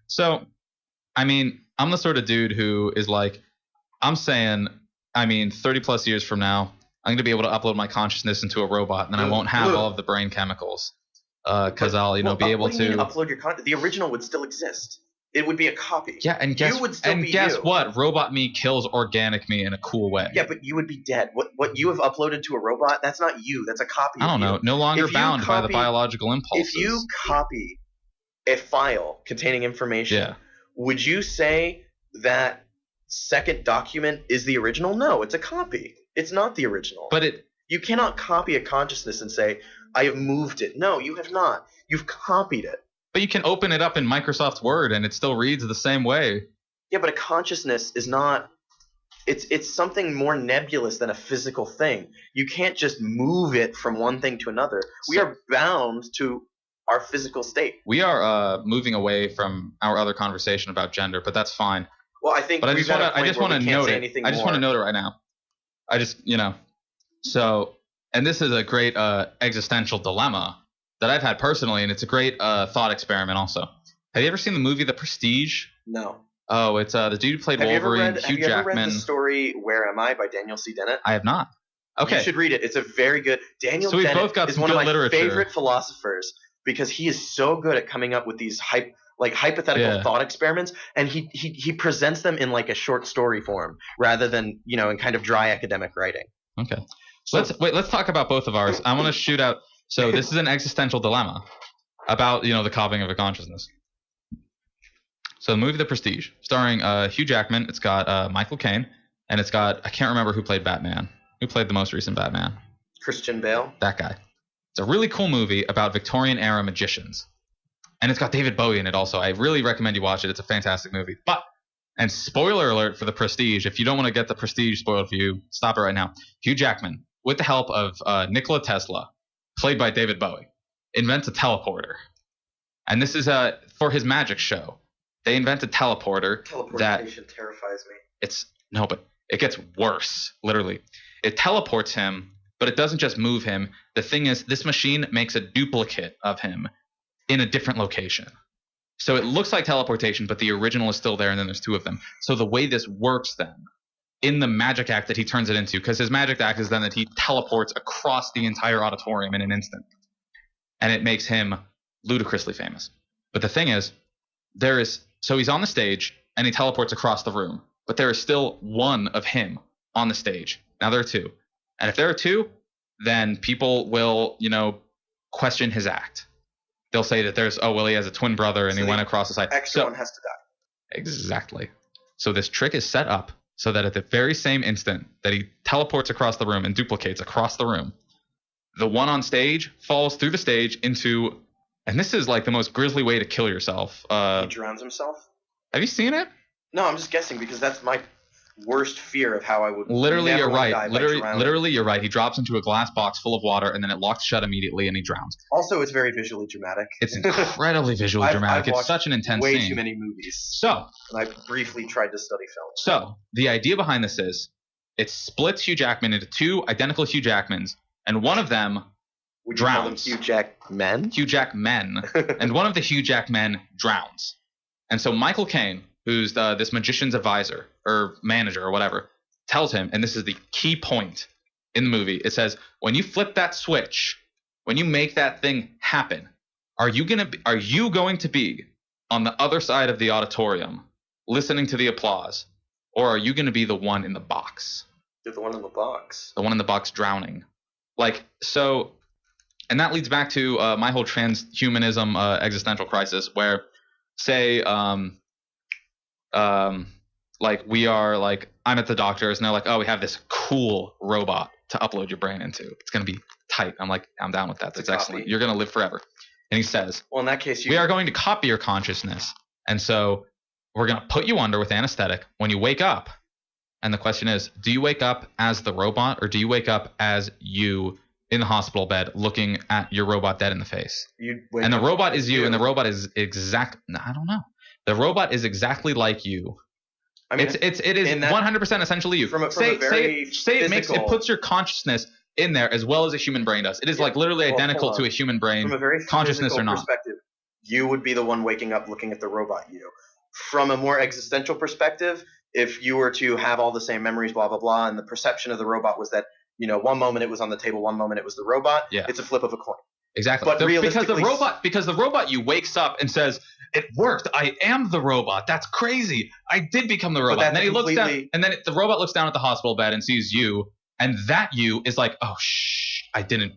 So, I mean, I'm the sort of dude who is like, I'm saying, 30 plus years from now, I'm going to be able to upload my consciousness into a robot, and then I won't have all of the brain chemicals. Because I'll, be able to upload your content. The original would still exist. It would be a copy. Yeah, and guess what? Robot me kills organic me in a cool way. Yeah, but you would be dead. What you have uploaded to a robot, that's not you. That's a copy. I don't know. No longer bound by the biological impulses. If you copy a file containing information, would you say that second document is the original? No, it's a copy. It's not the original. But you cannot copy a consciousness and say, I have moved it. No, you have not. You've copied it. But you can open it up in Microsoft Word and it still reads the same way. Yeah, but a consciousness is not – it's something more nebulous than a physical thing. You can't just move it from one thing to another. We are bound to our physical state. We are moving away from our other conversation about gender, but that's fine. Well, I think I just want to note it. I just want to note it right now. So – and this is a great existential dilemma that I've had personally, and it's a great thought experiment also. Have you ever seen the movie The Prestige? No. Oh, it's the dude who played Wolverine, Hugh Jackman. Have you ever read the story Where Am I by Daniel C. Dennett? I have not. Okay. You should read it. It's a very good – Daniel Dennett both got is some one of good my literature. favorite philosophers because he is so good at coming up with these hypothetical thought experiments, and he presents them in like a short story form rather than, in kind of dry academic writing. Okay. So let's talk about both of ours. I want to shoot out. So this is an existential dilemma about the copying of a consciousness. So the movie The Prestige, starring Hugh Jackman. It's got Michael Caine, and it's got I can't remember who played Batman. Who played the most recent Batman? Christian Bale. That guy. It's a really cool movie about Victorian era magicians, and it's got David Bowie in it also. I really recommend you watch it. It's a fantastic movie. And spoiler alert for The Prestige. If you don't want to get The Prestige spoiled for you, stop it right now. Hugh Jackman, with the help of Nikola Tesla, played by David Bowie, invents a teleporter. And this is for his magic show. They invent a teleporter. Teleportation terrifies me. But it gets worse, literally. It teleports him, but it doesn't just move him. The thing is, this machine makes a duplicate of him in a different location. So it looks like teleportation, but the original is still there, and then there's two of them. So the way this works then, in the magic act that he turns it into, because his magic act is then that he teleports across the entire auditorium in an instant. And it makes him ludicrously famous. But the thing is, so he's on the stage, and he teleports across the room. But there is still one of him on the stage. Now there are two. And if there are two, then people will, question his act. They'll say that he has a twin brother and he went across the side. Extra one has to die. Exactly. So this trick is set up so that at the very same instant that he teleports across the room and duplicates across the room, the one on stage falls through the stage into, and this is like the most grisly way to kill yourself. He drowns himself? Have you seen it? No, I'm just guessing because that's my worst fear of how I would literally never you're right die literally you're right. He drops into a glass box full of water and then it locks shut immediately and he drowns. Also, it's very visually dramatic. It's incredibly visually dramatic. It's such an intense way scene. Too many movies. And I briefly tried to study film. So the idea behind this is it splits Hugh Jackman into two identical Hugh Jackmans, and one of them drowns. Hugh Jackman? Hugh Jackman. And one of the Hugh Jackmen drowns. And so Michael Caine, who's this magician's advisor or manager or whatever, tells him, and this is the key point in the movie, it says, when you flip that switch, when you make that thing happen, are you going to be on the other side of the auditorium listening to the applause, or are you going to be the one in the box? You're the one in the box. The one in the box drowning. And that leads back to my whole transhumanism existential crisis, where say we are I'm at the doctor's and they're like, oh, we have this cool robot to upload your brain into. It's going to be tight. I'm like, I'm down with that. That's excellent. You're going to live forever. And he says, well, in that case, we are going to copy your consciousness. And so we're going to put you under with anesthetic when you wake up. And the question is, do you wake up as the robot or do you wake up as you in the hospital bed looking at your robot dead in the face? And the robot is you, and the robot is I don't know. The robot is exactly like you. I mean, it is 100% essentially you. It puts your consciousness in there as well as a human brain does. It is literally identical to a human brain, from a very consciousness or not. Perspective, you would be the one waking up looking at the robot you. From a more existential perspective, if you were to have all the same memories, blah, blah, blah, and the perception of the robot was that, one moment it was on the table, one moment it was the robot, it's a flip of a coin. Exactly. But because the robot you wakes up and says, "It worked. I am the robot. That's crazy. I did become the robot." And then he looks down, and then the robot looks down at the hospital bed and sees you, and that you is like, "Oh, I didn't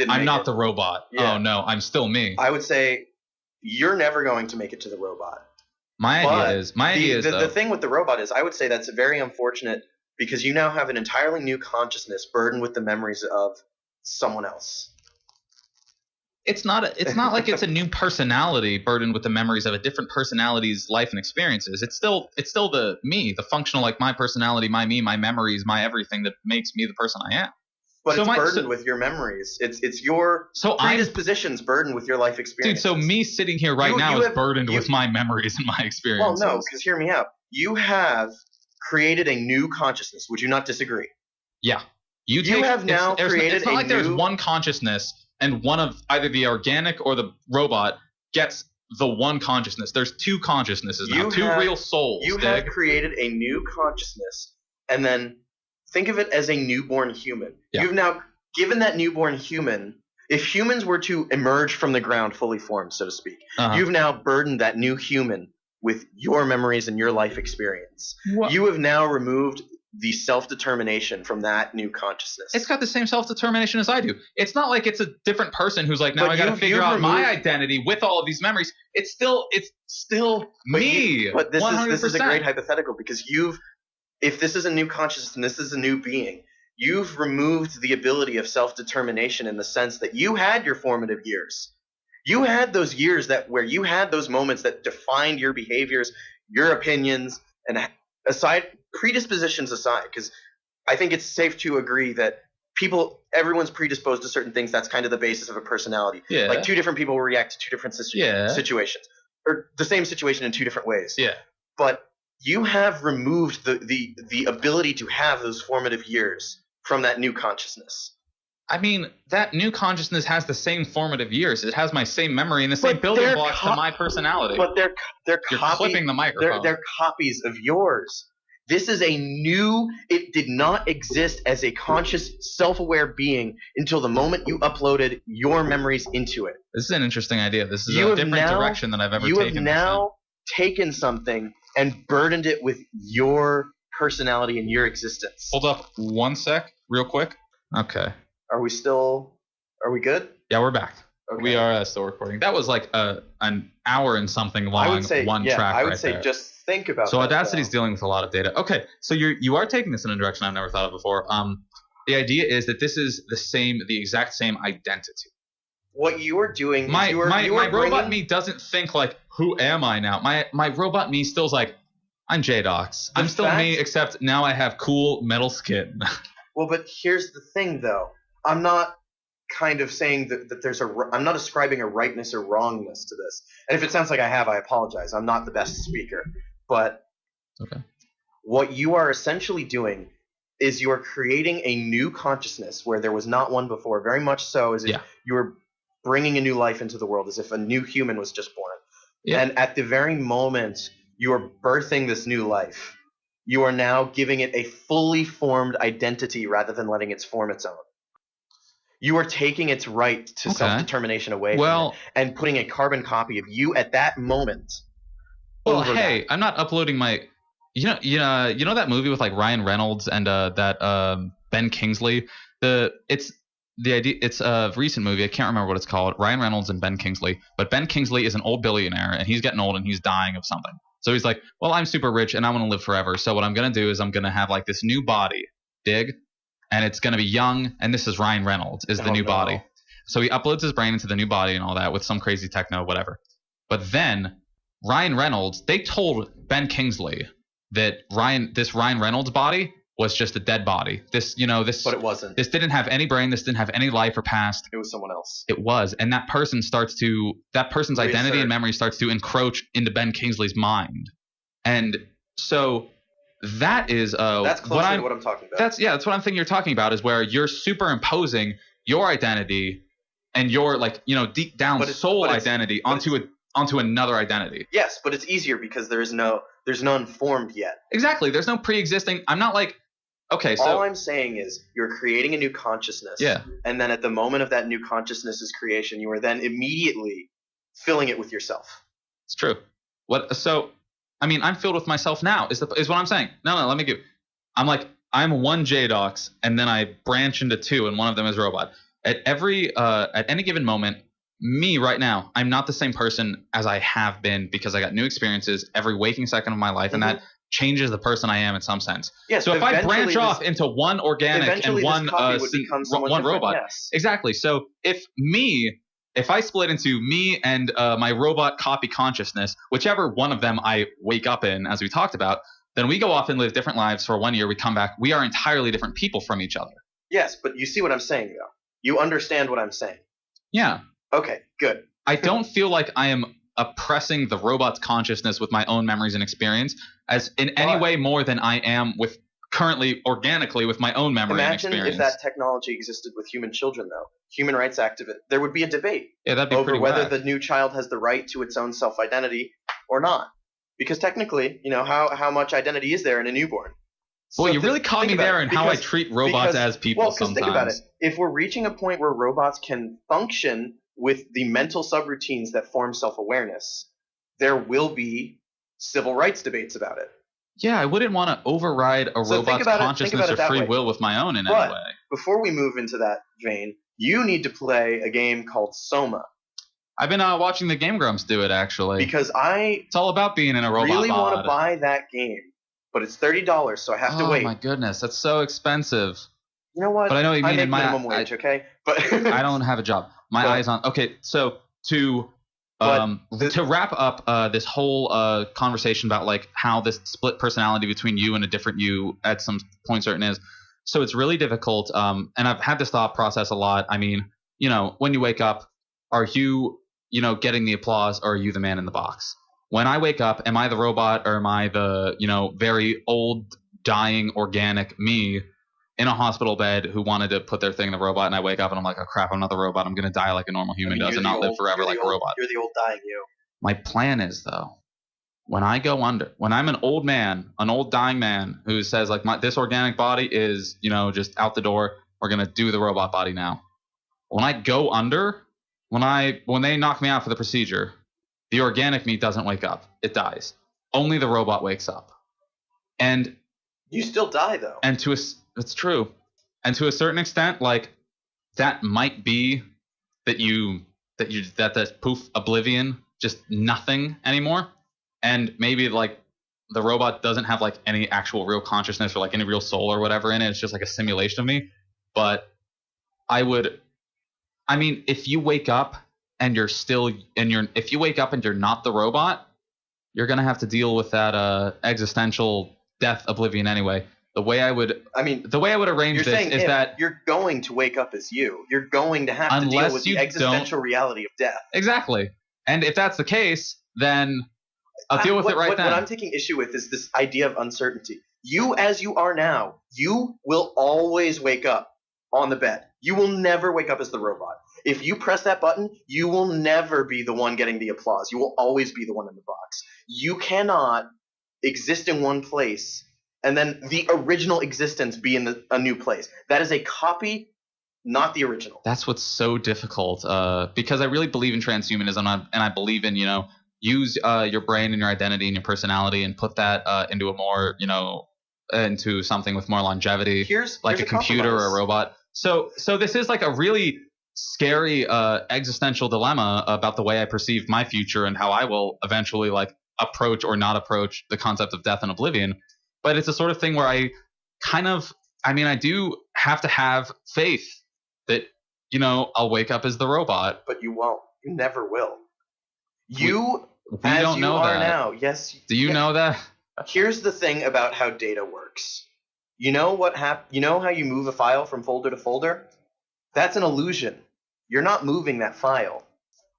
I'm not the robot. Yeah. Oh no, I'm still me." I would say you're never going to make it to the robot. My idea is the thing with the robot is I would say that's very unfortunate because you now have an entirely new consciousness burdened with the memories of someone else. It's not like it's a new personality burdened with the memories of a different personality's life and experiences. It's still the me, the functional, like my personality, my me, my memories, my everything that makes me the person I am. But it's burdened with your memories. It's your predispositions burdened with your life experiences. Dude, so me sitting here right now is burdened with my memories and my experiences. Well, no, because hear me out. You have created a new consciousness. Would you not disagree? Yeah. It's not like there's one consciousness and one of either the organic or the robot gets the one consciousness. There's two consciousnesses now, two real souls. You have created a new consciousness, and then think of it as a newborn human. Yeah. You've now given that newborn human, if humans were to emerge from the ground fully formed, so to speak, you've now burdened that new human with your memories and your life experience. What? You have now removed the self-determination from that new consciousness. It's got the same self-determination as I do. It's not like it's a different person who's like, now I got to figure out my identity with all of these memories. It's still me. But this is a great hypothetical because if this is a new consciousness and this is a new being, you've removed the ability of self-determination in the sense that you had your formative years. You had those years where you had those moments that defined your behaviors, your opinions, and predispositions aside, because I think it's safe to agree that everyone's predisposed to certain things. That's kind of the basis of a personality. Yeah. Like two different people will react to two different situations, or the same situation in two different ways. Yeah. But you have removed the ability to have those formative years from that new consciousness. I mean, that new consciousness has the same formative years. It has my same memory and the same building blocks to my personality. But they're You're clipping the microphone. They're copies of yours. This is it did not exist as a conscious, self-aware being until the moment you uploaded your memories into it. This is an interesting idea. This is a different direction than I've ever taken. You have now taken something and burdened it with your personality and your existence. Hold up one sec, real quick. Okay. Are we good? Yeah, we're back. Okay. We are still recording. That was like an hour and something long, track I would say just think about so Audacity's dealing with a lot of data. Okay, so you are taking this in a direction I've never thought of before. The idea is that this is the exact same identity. What you are doing my robot me doesn't think like, who am I now? My robot me still's like, I'm Jdox. I'm still me, except now I have cool metal skin. Well, but here's the thing, though. I'm not kind of saying that I'm not ascribing a rightness or wrongness to this. And if it sounds like I apologize. I'm not the best speaker. But what you are essentially doing is you are creating a new consciousness where there was not one before, very much so as if you were bringing a new life into the world, as if a new human was just born. Yeah. And at the very moment you are birthing this new life, you are now giving it a fully formed identity rather than letting it form its own. You are taking its right to self-determination away from it and putting a carbon copy of you at that moment. Well, hey, I'm not uploading my you know that movie with like Ryan Reynolds and that Ben Kingsley? It's a recent movie. I can't remember what it's called. Ryan Reynolds and Ben Kingsley. But Ben Kingsley is an old billionaire and he's getting old and he's dying of something. So he's like, well, I'm super rich and I want to live forever. So what I'm going to do is I'm going to have like this new body. Dig? And it's going to be young, and this is Ryan Reynolds, is the new body. So he uploads his brain into the new body and all that with some crazy techno, whatever. But then Ryan Reynolds, they told Ben Kingsley that this Ryan Reynolds body was just a dead body. But it wasn't. This didn't have any brain. This didn't have any life or past. It was someone else. It was, and that person's identity and memory starts to encroach into Ben Kingsley's mind, and so. That's closer to what I'm talking about. That's what I'm thinking you're talking about is where you're superimposing your identity and your deep down soul identity onto a onto another identity. Yes, but it's easier because there's none formed yet. Exactly. There's no pre-existing. I'm not like, okay, so all I'm saying is you're creating a new consciousness. Yeah. And then at the moment of that new consciousness's creation, you are then immediately filling it with yourself. It's true. So I mean, I'm filled with myself now. Is what I'm saying. No, let me give. I'm one Jdox, and then I branch into two, and one of them is robot. At any given moment, me right now, I'm not the same person as I have been because I got new experiences every waking second of my life, and that changes the person I am in some sense. Yes, so if I branch off into one organic and one robot, yes. Exactly. So if I split into me and my robot copy consciousness, whichever one of them I wake up in, as we talked about, then we go off and live different lives for 1 year. We come back. We are entirely different people from each other. Yes, but you see what I'm saying, though. You understand what I'm saying. Yeah. Okay, good. I don't feel like I am oppressing the robot's consciousness with my own memories and experience as in any way more than I am with currently organically with my own memory and experience. Imagine if that technology existed with human children, though. Human rights activists, there would be a debate over whether the new child has the right to its own self-identity or not. Because technically, how much identity is there in a newborn? Well, you really caught me there in how I treat robots as people sometimes. Think about it. If we're reaching a point where robots can function with the mental subroutines that form self-awareness, there will be civil rights debates about it. Yeah, I wouldn't want to override a robot's consciousness or free will with my own in any way. Before we move into that vein, you need to play a game called Soma. I've been watching the Game Grumps do it, actually. Because it's all about being in a robot really bod. want to buy that game, but it's $30, so I have to wait. Oh my goodness, that's so expensive. You know what? But I know what you mean. I make minimum wage, okay? But I don't have a job. My eyes on. Okay, so to wrap up this whole conversation about like how this split personality between you and a different you at some point certain is. So it's really difficult. And I've had this thought process a lot. I mean, when you wake up, are you getting the applause, or are you the man in the box? When I wake up, am I the robot, or am I the, very old, dying, organic me in a hospital bed who wanted to put their thing in the robot, and I wake up and I'm like, oh crap, I'm not the robot. I'm going to die like a normal human does and not live forever like a robot. You're the old dying you. My plan is, though, when I go under, when I'm an old man, an old dying man who says like this organic body is, just out the door, we're going to do the robot body now. When I go under, when they knock me out for the procedure, the organic me doesn't wake up. It dies. Only the robot wakes up. And you still die, though. And it's true. And to a certain extent, like that might be that poof, oblivion, just nothing anymore. And maybe like the robot doesn't have like any actual real consciousness or like any real soul or whatever in it. It's just like a simulation of me. But if you wake up and if you wake up and you're not the robot, you're going to have to deal with that existential death oblivion anyway. The way I would arrange this is that you're going to wake up as you. You're going to have to deal with the existential reality of death. Exactly. And if that's the case, then I'll deal with it right then. What I'm taking issue with is this idea of uncertainty. You, as you are now, you will always wake up on the bed. You will never wake up as the robot. If you press that button, you will never be the one getting the applause. You will always be the one in the box. You cannot exist in one place and then the original existence be in a new place. That is a copy, not the original. That's what's so difficult because I really believe in transhumanism and I believe in, use your brain and your identity and your personality and put that into a more, into something with more longevity, like a computer or a robot. So this is like a really scary existential dilemma about the way I perceive my future and how I will eventually like approach or not approach the concept of death and oblivion. But it's a sort of thing where I do have to have faith that, I'll wake up as the robot. But you won't. You never will. We don't know that. Now. Yes. Do you know that? Here's the thing about how data works. You know how you move a file from folder to folder? That's an illusion. You're not moving that file.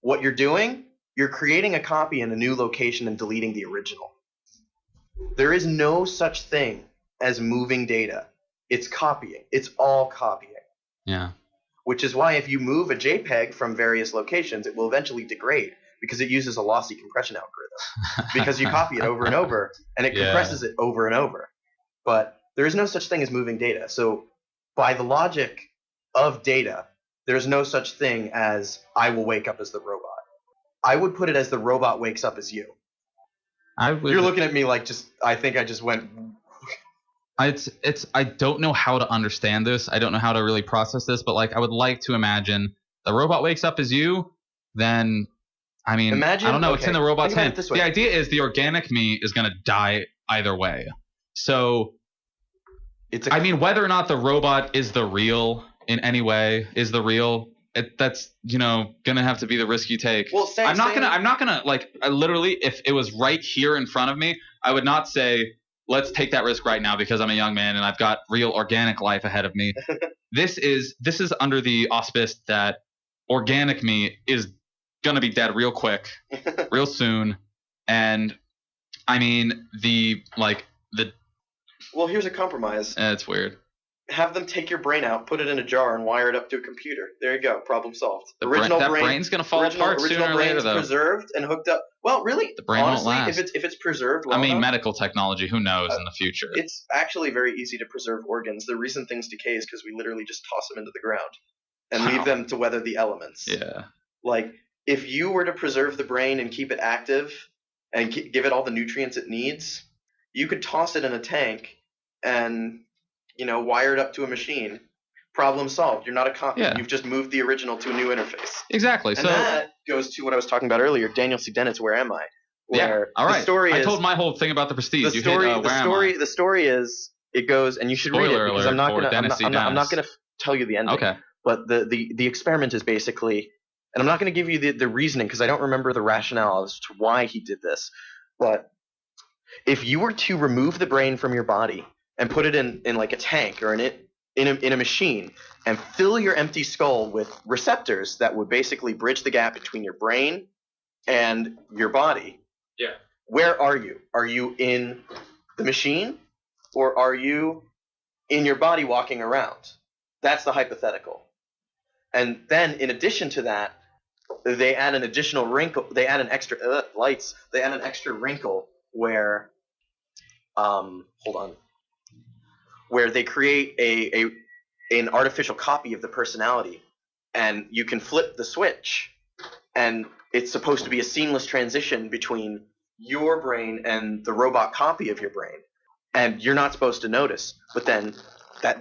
What you're doing, you're creating a copy in a new location and deleting the original. There is no such thing as moving data. It's copying. It's all copying. Yeah. Which is why if you move a JPEG from various locations, it will eventually degrade. because it uses a lossy compression algorithm. Because you copy it over and over, and it compresses it over and over. But there is no such thing as moving data. So by the logic of data, there's no such thing as I will wake up as the robot. I would put it as the robot wakes up as you. You're looking at me like I think I just went. I don't know how to understand this. I don't know how to really process this, but like I would like to imagine the robot wakes up as you, then I mean, I don't know. Okay. It's in the robot's hand. The idea is the organic me is going to die either way. So, I mean, whether or not the robot is the real in any way is the real. That's gonna have to be the risk you take. Well, I'm not gonna like. I literally, if it was right here in front of me, I would not say let's take that risk right now because I'm a young man and I've got real organic life ahead of me. This is under the auspice that organic me is gonna be dead real quick, real soon, and I mean Well, here's a compromise. It's weird. Have them take your brain out, put it in a jar, and wire it up to a computer. There you go. Problem solved. That brain's gonna fall apart sooner or later, though. Preserved and hooked up. Well, really, the brain honestly, won't last. if it's preserved, medical technology. Who knows in the future? It's actually very easy to preserve organs. The reason things decay is because we literally just toss them into the ground and leave them to weather the elements. Yeah. Like if you were to preserve the brain and keep it active and give it all the nutrients it needs, you could toss it in a tank and wire it up to a machine. Problem solved. You're not a copy. Yeah. You've just moved the original to a new interface. Exactly. And that goes to what I was talking about earlier. Daniel C. Dennett's "Where Am I?" Where all right. The story I told my whole thing about the Prestige. The story is it goes, and you should read it because I'm not gonna tell you the ending. Okay. But the experiment is basically, and I'm not gonna give you the reasoning because I don't remember the rationale as to why he did this. But if you were to remove the brain from your body and put it in like a tank or in a machine and fill your empty skull with receptors that would basically bridge the gap between your brain and your body. Yeah. Where are you? Are you in the machine or are you in your body walking around? That's the hypothetical. And then in addition to that, they add an additional wrinkle. They add an extra lights. They add an extra wrinkle where where they create an artificial copy of the personality, and you can flip the switch, and it's supposed to be a seamless transition between your brain and the robot copy of your brain, and you're not supposed to notice. But then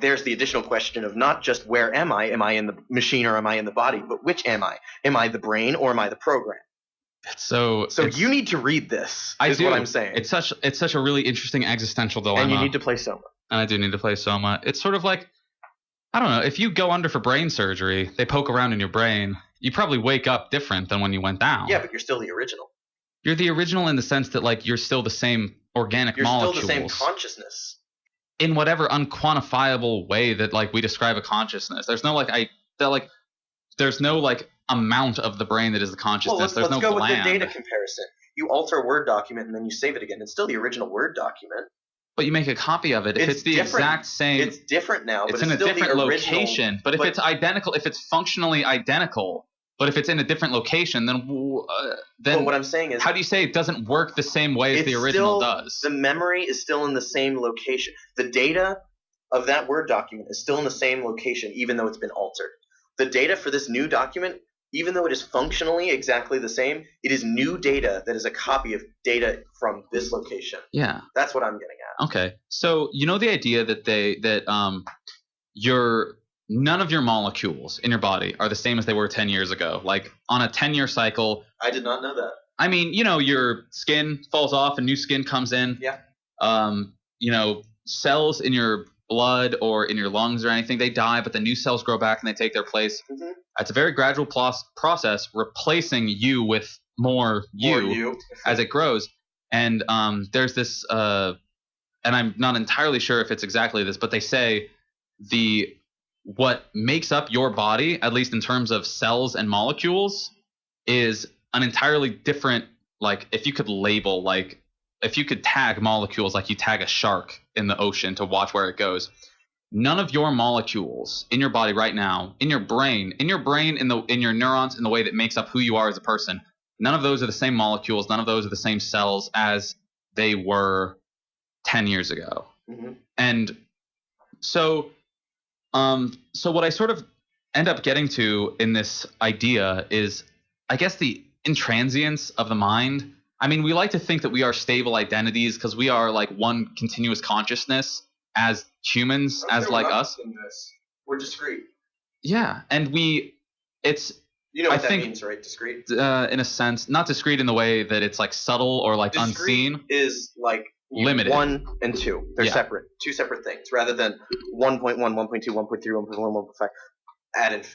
there's the additional question of not just where am I? Am I in the machine or am I in the body? But which am I? Am I the brain or am I the program? So you need to read this. What I'm saying. It's such a really interesting existential dilemma. And you need to play Soma. And I do need to play Soma. It's sort of like, I don't know, if you go under for brain surgery, they poke around in your brain, you probably wake up different than when you went down. Yeah, but you're still the original. You're the original in the sense that like you're still the same organic molecules. You're still the same consciousness. In whatever unquantifiable way that like we describe a consciousness. There's no there's no like amount of the brain that is the consciousness. Well, let's go gland. with the data comparison. You alter a Word document and then you save it again. It's still the original Word document. But you make a copy of it. If it's the exact same, it's different now. It's but in it's a still different the location. But if it's identical, if it's functionally identical, but if it's in a different location, then what I'm saying is, how do you say it doesn't work the same way as the original does? The memory is still in the same location. The data of that Word document is still in the same location, even though it's been altered. The data for this new document, even though it is functionally exactly the same, it is new data that is a copy of data from this location. Yeah. That's what I'm getting at. Okay. So the idea that none of your molecules in your body are the same as they were 10 years ago. Like on a 10-year cycle. I did not know that. I mean, your skin falls off and new skin comes in. Yeah. Cells in your blood or in your lungs or anything, they die, but the new cells grow back and they take their place. Mm-hmm. It's a very gradual process replacing you with more you as it grows. And there's this and I'm not entirely sure if it's exactly this, but they say what makes up your body, at least in terms of cells and molecules, is an entirely different, like if you could tag molecules like you tag a shark in the ocean to watch where it goes, none of your molecules in your body right now, in your brain, in your neurons, in the way that makes up who you are as a person, none of those are the same molecules. None of those are the same cells as they were 10 years ago. Mm-hmm. And so what I sort of end up getting to in this idea is, I guess, the intransience of the mind. I mean, we like to think that we are stable identities because we are like one continuous consciousness as humans, as like us. We're discrete. Yeah, and it's. You know what that means, right? Discrete. In a sense, not discrete in the way that it's like subtle or like discrete unseen. Is like limited. 1 and 2. They're separate. 2 separate things, rather than 1.1, 1.2, 1.3, 1.1, 1.5 ad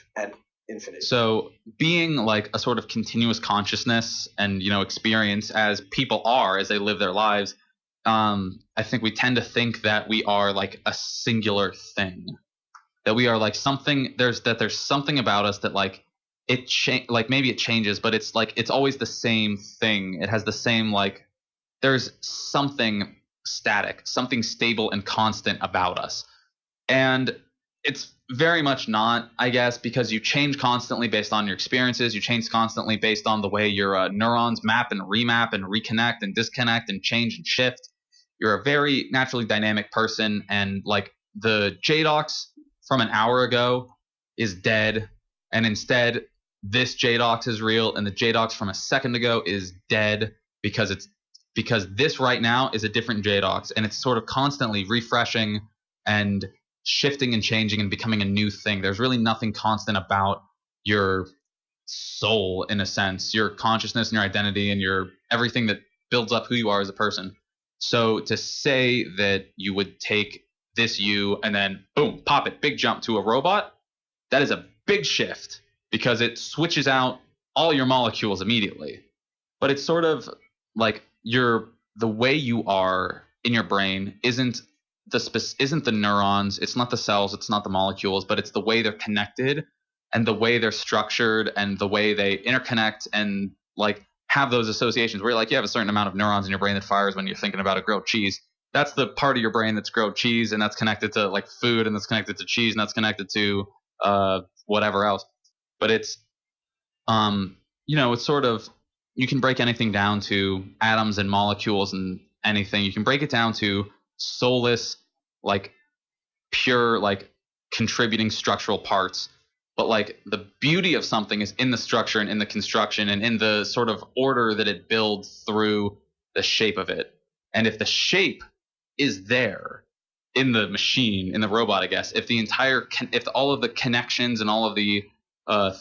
infinity. So being like a sort of continuous consciousness and, you know, experience as people are as they live their lives, I think we tend to think that we are like a singular thing, that we are like something. There's something about us that like like maybe it changes, but it's like it's always the same thing. It has the same like there's something static, something stable and constant about us, and it's very much not, I guess, because you change constantly based on your experiences. You change constantly based on the way your neurons map and remap and reconnect and disconnect and change and shift. You're a very naturally dynamic person, and like the Jdox from an hour ago is dead, and instead this Jdox is real, and the Jdox from a second ago is dead because this right now is a different Jdox, and it's sort of constantly refreshing and shifting and changing and becoming a new thing. There's really nothing constant about your soul, in a sense, your consciousness and your identity and your everything that builds up who you are as a person. So to say that you would take this you and then boom, pop it, big jump to a robot, that is a big shift because it switches out all your molecules immediately. But it's sort of like the way you are in your brain isn't the neurons, it's not the cells, it's not the molecules, but it's the way they're connected and the way they're structured and the way they interconnect and like have those associations where like you have a certain amount of neurons in your brain that fires when you're thinking about a grilled cheese. That's the part of your brain that's grilled cheese, and that's connected to like food, and that's connected to cheese, and that's connected to whatever else. But it's it's sort of, you can break anything down to atoms and molecules and anything. You can break it down to soulless, like pure, like contributing structural parts. But like the beauty of something is in the structure and in the construction and in the sort of order that it builds through the shape of it. And if the shape is there in the machine, in the robot, I guess, if all of the connections and all of the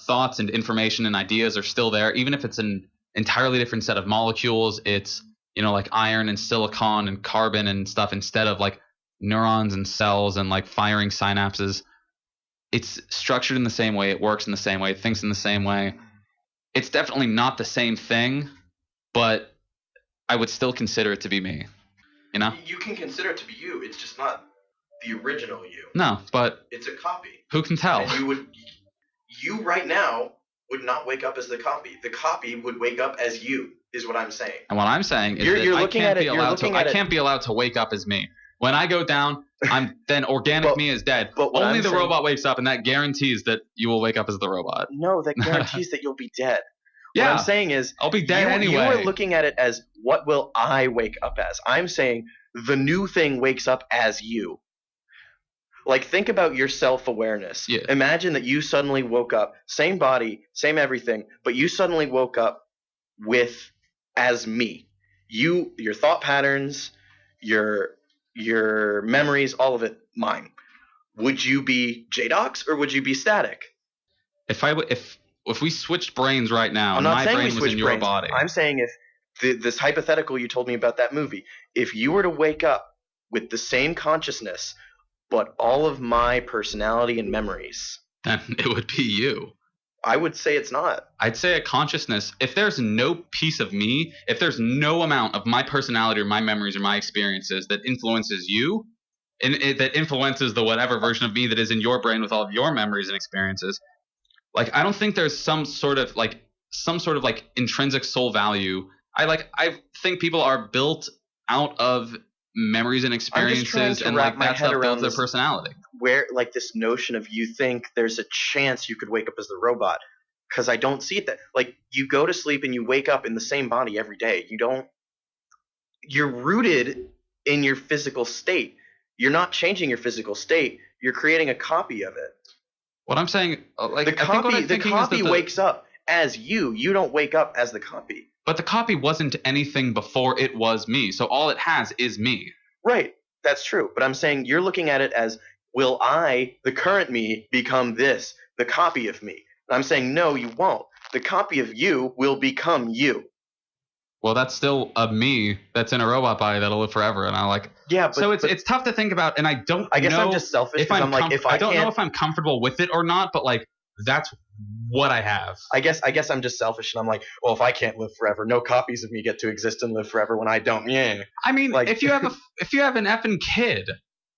thoughts and information and ideas are still there, even if it's an entirely different set of molecules, it's, like iron and silicon and carbon and stuff instead of like neurons and cells and like firing synapses. It's structured in the same way. It works in the same way. It thinks in the same way. It's definitely not the same thing, but I would still consider it to be me. You can consider it to be you. It's just not the original you. No, but it's a copy. Who can tell? And you right now would not wake up as the copy. The copy would wake up as you, is what I'm saying. And what I'm saying is I can't be allowed to wake up as me. When I go down, then organic me is dead. But only the robot wakes up, and that guarantees that you will wake up as the robot. No, that guarantees that you'll be dead. Yeah. What I'm saying is, I'll be dead anyway. You are looking at it as, what will I wake up as? I'm saying the new thing wakes up as you. Like, think about your self-awareness. Yeah. Imagine that you suddenly woke up, same body, same everything, but you suddenly woke up as me. Your thought patterns, your memories, all of it, mine. Would you be Jdox or would you be static? If we switched brains right now, and my brain was in your body. I'm saying if this hypothetical you told me about that movie, if you were to wake up with the same consciousness, but all of my personality and memories, then it would be you. I would say it's not. I'd say a consciousness, if there's no piece of me, if there's no amount of my personality or my memories or my experiences that influences you, and that influences the whatever version of me that is in your brain with all of your memories and experiences, like, I don't think there's some sort of intrinsic soul value. I think people are built out of memories and experiences, and like that stuff builds their personality. Where, like, this notion of, you think there's a chance you could wake up as the robot because I don't see it that like you go to sleep and you wake up in the same body every day. You're rooted in your physical state. You're not changing your physical state. You're creating a copy of it. What I'm saying, like, the copy wakes up as you. You don't wake up as the copy. But the copy wasn't anything before it was me. So all it has is me. Right. That's true. But I'm saying you're looking at it as, will I, the current me, become this, the copy of me? And I'm saying, no, you won't. The copy of you will become you. Well, that's still a me that's in a robot body that'll live forever, and I like. Yeah, but, so it's tough to think about, and I guess I'm just selfish because I'm like, if I don't know if I'm comfortable with it or not, but like that's what I have. I guess I'm just selfish, and I'm like, well, if I can't live forever, no copies of me get to exist and live forever when I don't. Yeah. I mean, like, if you have an effing kid,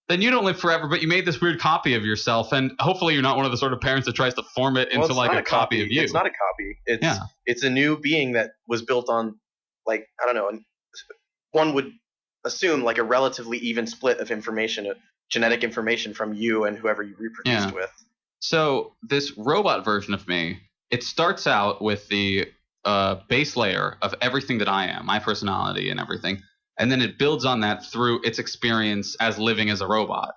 then you don't live forever, but you made this weird copy of yourself, and hopefully you're not one of the sort of parents that tries to form it into like a copy of you. It's not a copy. It's a new being that was built on. Like, I don't know, one would assume like a relatively even split of information, genetic information from you and whoever you reproduced with. So this robot version of me, it starts out with the base layer of everything that I am, my personality and everything, and then it builds on that through its experience as living as a robot.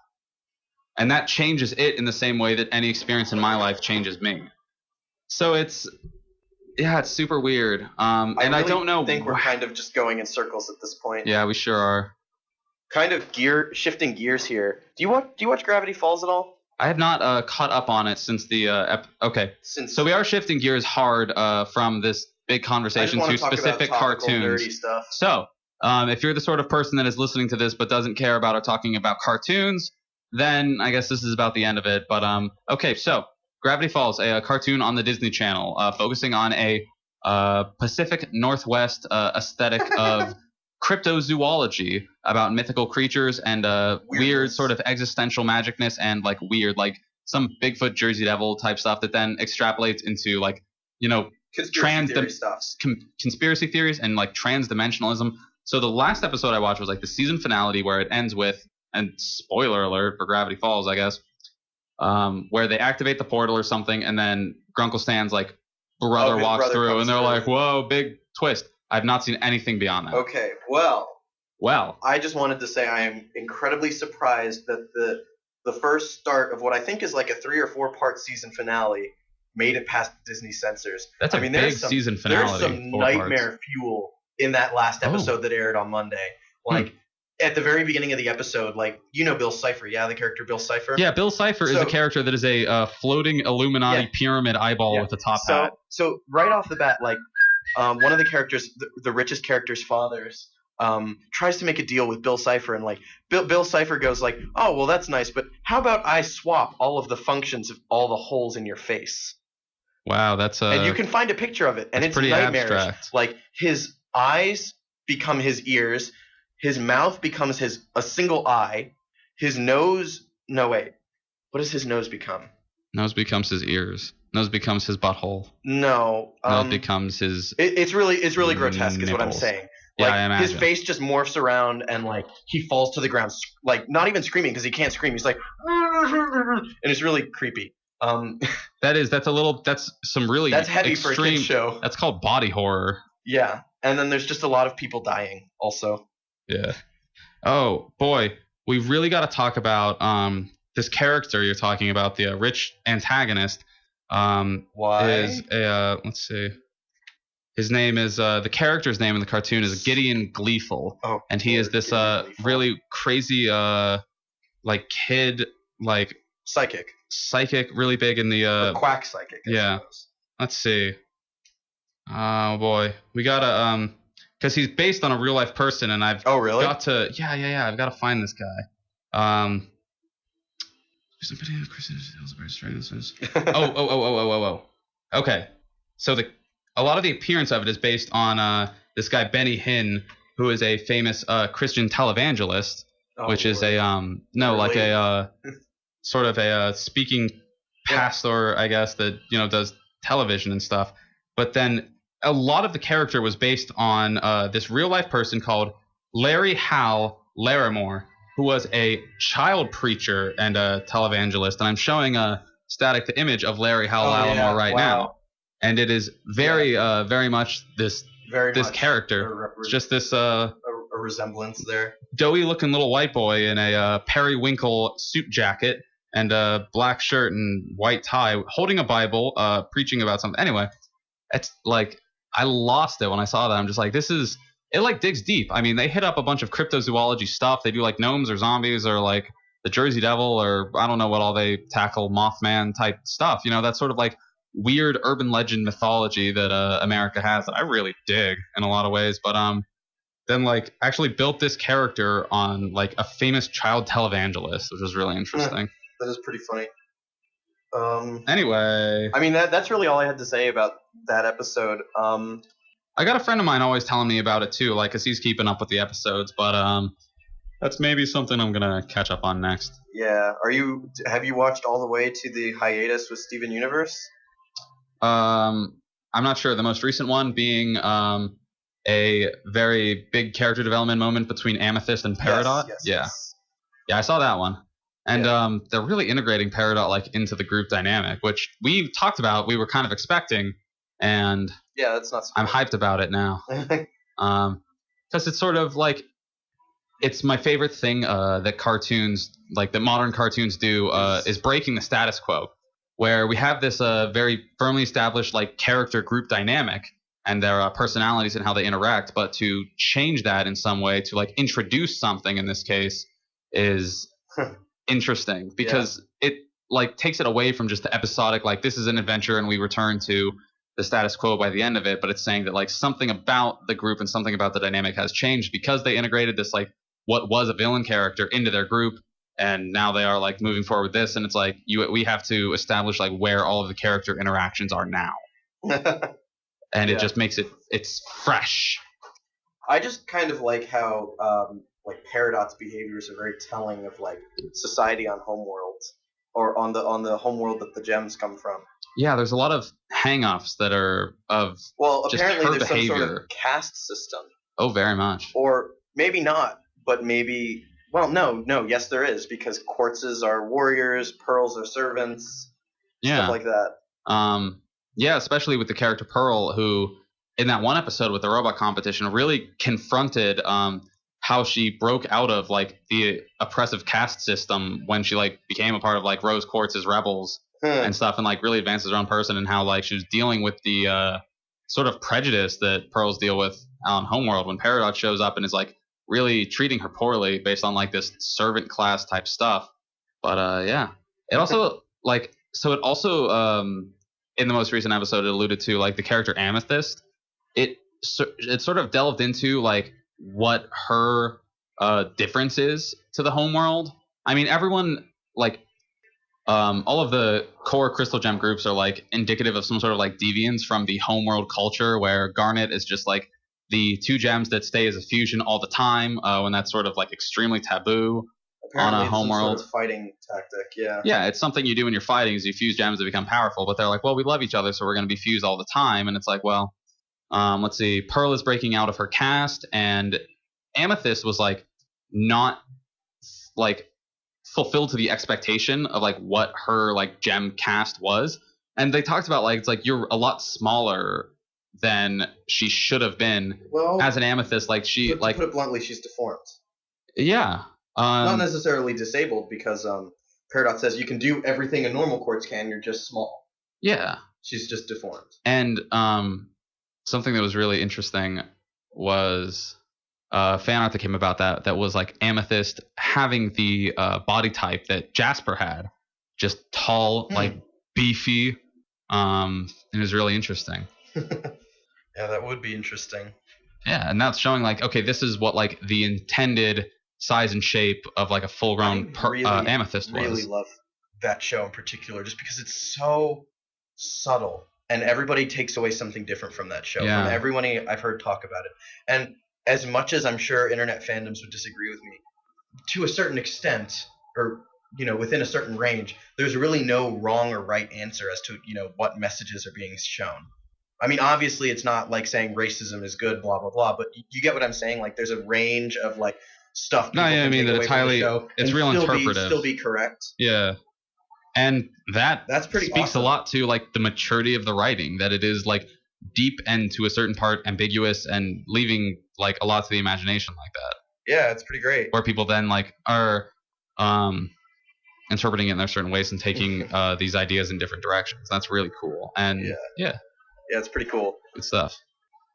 And that changes it in the same way that any experience in my life changes me. So it's super weird. I don't know. I think we're kind of just going in circles at this point. Yeah, we sure are. Kind of shifting gears here. Do you watch Gravity Falls at all? I have not caught up on it since the okay. So we are shifting gears hard from this big conversation to specific cartoons. Nerdy stuff. So if you're the sort of person that is listening to this but doesn't care about or talking about cartoons, then I guess this is about the end of it. But okay, so. Gravity Falls, a cartoon on the Disney Channel, focusing on a Pacific Northwest aesthetic of cryptozoology about mythical creatures and weird sort of existential magicness and like weird, like some Bigfoot Jersey Devil type stuff that then extrapolates into like, conspiracy theories and like transdimensionalism. So the last episode I watched was like the season finale where it ends with, and spoiler alert for Gravity Falls, I guess. Where they activate the portal or something, and then Grunkle Stan's like brother walks through, and they're like, "Whoa, big twist!" I've not seen anything beyond that. Okay, well, I just wanted to say I am incredibly surprised that the first start of what I think is like a 3 or 4 part season finale made it past Disney censors. That's a big season finale. There's some nightmare fuel in that last episode that aired on Monday. Like. At the very beginning of the episode, like, Bill Cipher, the character Bill Cipher? Yeah, Bill Cipher is a character that is a floating Illuminati pyramid eyeball with a top hat. So right off the bat, like, one of the characters, the richest character's fathers, tries to make a deal with Bill Cipher, and like, Bill Cipher goes like, oh, well, that's nice, but how about I swap all of the functions of all the holes in your face? Wow, and you can find a picture of it, and it's pretty nightmarish. Abstract. Like, his eyes become his ears. His mouth becomes a single eye. His nose. No, wait. What does his nose become? Nose becomes his ears. Nose becomes his butthole. No. Nose becomes his. It's really grotesque, nipples. Is what I'm saying. Like, I imagine. His face just morphs around, and like he falls to the ground, like not even screaming because he can't scream. He's like, and it's really creepy. That's some really. That's heavy extreme, for a kid's show. That's called body horror. Yeah, and then there's just a lot of people dying also. Yeah. Oh boy, we really got to talk about this character you're talking about, the rich antagonist. Why? Is let's see. His name is the character's name in the cartoon is Gideon Gleeful, and he is this really crazy like kid, like psychic, really big in the quack psychic. I suppose. Let's see. Oh boy, we gotta because he's based on a real life person, and I've got to I've got to find this guy. Okay, so a lot of the appearance of it is based on this guy Benny Hinn, who is a famous Christian televangelist, which is a sort of a speaking pastor, I guess, that does television and stuff. But then a lot of the character was based on this real life person called Larry Hal Larimore, who was a child preacher and a televangelist. And I'm showing a static image of Larry Hal Larimore now. and it is very much this Very much character. It's just this a resemblance there. Doughy looking little white boy in a periwinkle suit jacket and a black shirt and white tie, holding a Bible, preaching about something. Anyway, it's like I lost it when I saw that. I'm just like, it like digs deep. I mean, they hit up a bunch of cryptozoology stuff. They do like gnomes or zombies or like the Jersey Devil or I don't know what all they tackle, Mothman type stuff. You know, that sort of like weird urban legend mythology that America has that I really dig in a lot of ways. But then like actually built this character on like a famous child televangelist, which was really interesting. That is pretty funny. Anyway, I mean that's really all I had to say about that episode. I got a friend of mine always telling me about it too, like, 'cause he's keeping up with the episodes, but that's maybe something I'm gonna catch up on next. Yeah. Have you watched all the way to the hiatus with Steven Universe? I'm not sure. The most recent one being a very big character development moment between Amethyst and Peridot. Yes. Yeah, I saw that one. And they're really integrating Peridot like into the group dynamic, which we talked about. We were kind of expecting, and yeah, that's not. I'm hyped about it now, because it's sort of like it's my favorite thing that cartoons, like that modern cartoons do, is breaking the status quo, where we have this very firmly established like character group dynamic and their personalities and how they interact, but to change that in some way, to like introduce something in this case, is interesting because it like takes it away from just the episodic, like this is an adventure and we return to the status quo by the end of it, but it's saying that like something about the group and something about the dynamic has changed because they integrated this like what was a villain character into their group, and now they are like moving forward with this, and it's like we have to establish like where all of the character interactions are now. And it just makes it's fresh. I just kind of like how like Peridot's behaviors are very telling of like society on Homeworld, or on the Homeworld that the gems come from. Yeah, there's a lot of hang-ups that are of just apparently her there's behavior. some sort of caste system. Oh, very much. Or maybe not, but maybe. Well, no, yes, there is, because quartzes are warriors, pearls are servants, stuff like that. Yeah, especially with the character Pearl, who in that one episode with the robot competition really confronted how she broke out of like the oppressive caste system when she like became a part of like Rose Quartz's rebels and stuff, and like really advances her own person, and how like she was dealing with the sort of prejudice that Pearls deal with on Homeworld when Peridot shows up and is like really treating her poorly based on like this servant class type stuff. But it also like in the most recent episode, it alluded to like the character Amethyst. It sort of delved into like what her difference is to the Homeworld. I mean, everyone like all of the core Crystal Gem groups are like indicative of some sort of like deviance from the Homeworld culture, where Garnet is just like the two gems that stay as a fusion all the time, when that's sort of like extremely taboo. Apparently on a Homeworld sort of fighting tactic. Yeah, it's something you do in your fighting is you fuse gems to become powerful, but they're like, well, we love each other, so we're going to be fused all the time. And it's like, well, let's see, Pearl is breaking out of her caste, and Amethyst was like not like fulfilled to the expectation of like what her like gem caste was. And they talked about like it's like you're a lot smaller than she should have been as an Amethyst. Like she like to put it bluntly, she's deformed. Yeah. Not necessarily disabled, because Peridot says you can do everything a normal quartz can, you're just small. Yeah. She's just deformed. And something that was really interesting was fan art that came about that was like Amethyst having the body type that Jasper had, just tall, like beefy. It was really interesting. Yeah, that would be interesting. Yeah, and that's showing like, okay, this is what like the intended size and shape of like a full-grown Amethyst was. I really love that show in particular, just because it's so subtle, and everybody takes away something different from that show. Yeah. From everyone I've heard talk about it, and as much as I'm sure internet fandoms would disagree with me, to a certain extent, or within a certain range, there's really no wrong or right answer as to what messages are being shown. I mean, obviously, it's not like saying racism is good, blah blah blah, but you get what I'm saying. Like, there's a range of like stuff. No, yeah, I mean that it's highly, it's real interpretive. Still be correct. Yeah. And That's pretty speaks awesome. a lot to like the maturity of the writing, that it is like deep and to a certain part ambiguous and leaving like a lot to the imagination like that. Yeah, it's pretty great. Where people then like are interpreting it in their certain ways and taking these ideas in different directions. That's really cool. And yeah, it's pretty cool. Good stuff.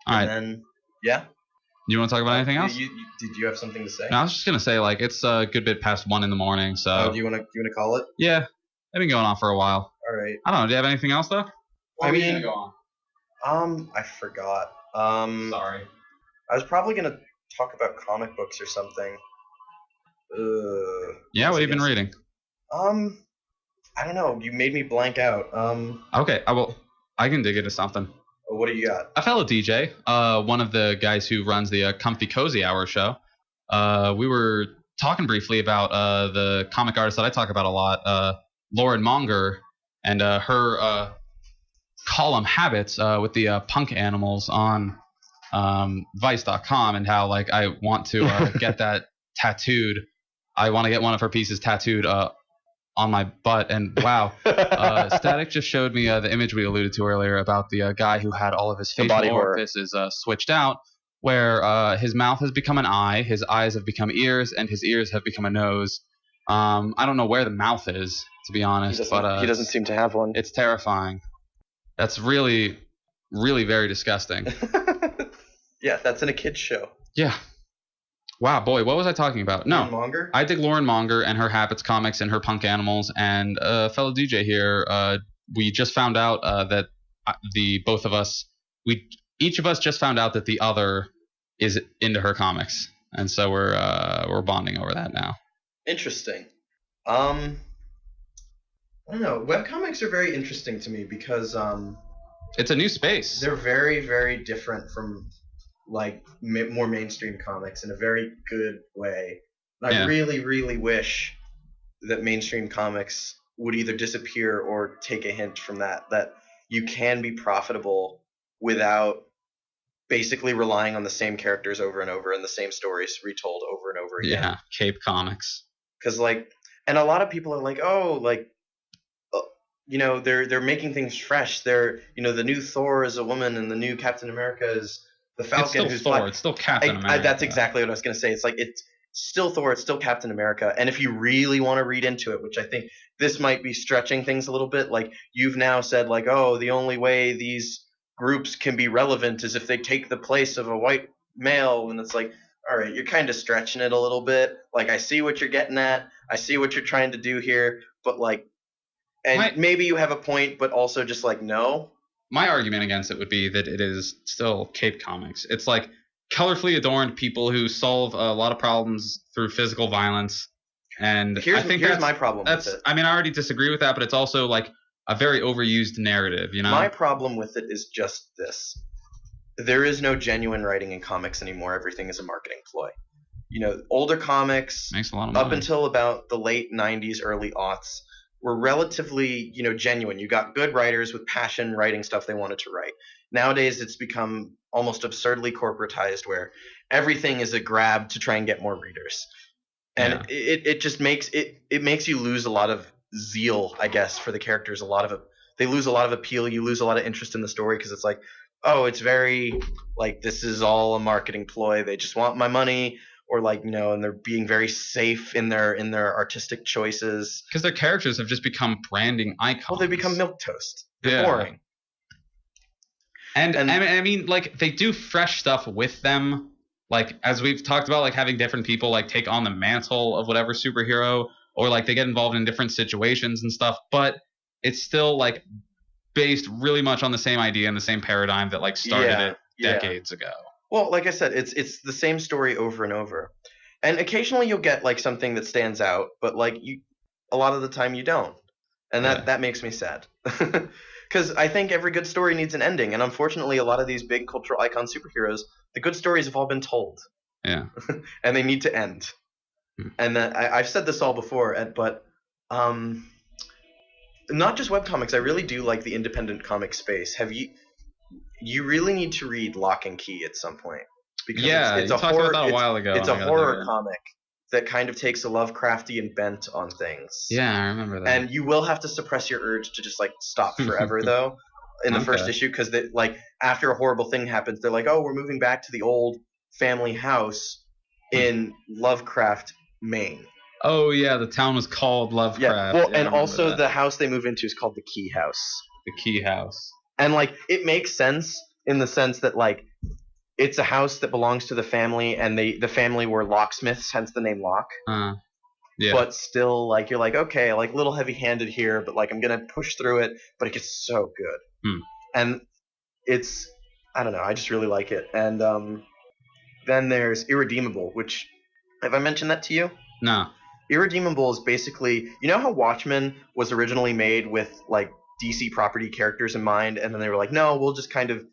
All right. And then, yeah. You want to talk about anything else? Did you have something to say? No, I was just gonna say like it's a good bit past 1 a.m. So. Do you want to call it? Yeah, they've been going on for a while. All right. I don't know. Do you have anything else though? Or are we gonna go on? I forgot. Sorry. I was probably gonna talk about comic books or something. Yeah, what have you been reading? I don't know. You made me blank out. Okay, I can dig into something. What do you got? A fellow DJ, one of the guys who runs the Comfy Cozy Hour show. We were talking briefly about the comic artist that I talk about a lot, Lauren Monger, and her column Habits with the punk animals on Vice.com, and how like I want to get that tattooed. I want to get one of her pieces tattooed on my butt. And wow, Static just showed me the image we alluded to earlier about the guy who had all of his facial orifices switched out, where his mouth has become an eye, his eyes have become ears, and his ears have become a nose. I don't know where the mouth is, to be honest, but he doesn't seem to have one. It's terrifying. That's really, really very disgusting. Yeah, that's in a kid's show. Yeah. Wow, boy, what was I talking about? No, Lauren Monger? I dig Lauren Monger and her Habits comics and her punk animals, and a fellow DJ here. We just found out that each of us just found out that the other is into her comics, and so we're bonding over that now. Interesting. I don't know. Webcomics are very interesting to me because it's a new space. They're very, very different from like more mainstream comics in a very good way. And I really, really wish that mainstream comics would either disappear or take a hint from that you can be profitable without basically relying on the same characters over and over and the same stories retold over and over again. Yeah, Cape Comics. Because and a lot of people are like, they're making things fresh. They're, the new Thor is a woman and the new Captain America is the Falcon. It's still Thor. It's still Captain America. That's exactly what I was going to say. It's like it's still Thor. It's still Captain America. And if you really want to read into it, which I think this might be stretching things a little bit, like you've now said, like, oh, the only way these groups can be relevant is if they take the place of a white male, and it's like, all right, you're kind of stretching it a little bit. Like, I see what you're getting at. I see what you're trying to do here, but like, and maybe you have a point, but also just like, no. My argument against it would be that it is still Cape Comics. It's like colorfully adorned people who solve a lot of problems through physical violence. And here's my problem with it. I mean, I already disagree with that, but it's also like a very overused narrative, My problem with it is just this. There is no genuine writing in comics anymore. Everything is a marketing ploy. Older comics, makes a lot of money. Up until about the late 90s, early aughts, were relatively, genuine. You got good writers with passion writing stuff they wanted to write. Nowadays, it's become almost absurdly corporatized, where everything is a grab to try and get more readers. And it just makes you lose a lot of zeal, I guess, for the characters. They lose a lot of appeal. You lose a lot of interest in the story because it's like, oh, it's very like this is all a marketing ploy. They just want my money. Or like, and they're being very safe in their artistic choices. Because their characters have just become branding icons. Well, they become milquetoast. They're boring. And I mean, like, they do fresh stuff with them. Like, as we've talked about, like, having different people, like, take on the mantle of whatever superhero. Or, like, they get involved in different situations and stuff. But it's still, like, based really much on the same idea and the same paradigm that, like, started it decades ago. Well, like I said, it's the same story over and over. And occasionally you'll get like something that stands out, but like a lot of the time you don't. And that makes me sad. Cuz I think every good story needs an ending, and unfortunately a lot of these big cultural icon superheroes, the good stories have all been told. Yeah. And they need to end. And I've said this all before, but not just webcomics, I really do like the independent comic space. You really need to read Lock and Key at some point. Because it's a horror. About that a while ago. It's a horror comic that kind of takes a Lovecraftian bent on things. Yeah, I remember that. And you will have to suppress your urge to just like stop forever though in the first issue, because like after a horrible thing happens, they're like, oh, we're moving back to the old family house in Lovecraft, Maine. Oh yeah, the town was called Lovecraft. Yeah, well, and also the house they move into is called the Key House. The Key House. And like it makes sense in the sense that like it's a house that belongs to the family, and the family were locksmiths, hence the name Lock. Yeah. But still, like you're like, okay, like a little heavy-handed here, but like I'm gonna push through it. But it gets so good, and it's I don't know, I just really like it. And then there's Irredeemable, which have I mentioned that to you? No. Irredeemable is basically, you know how Watchmen was originally made with like DC property characters in mind, and then they were like, no, we'll just kind of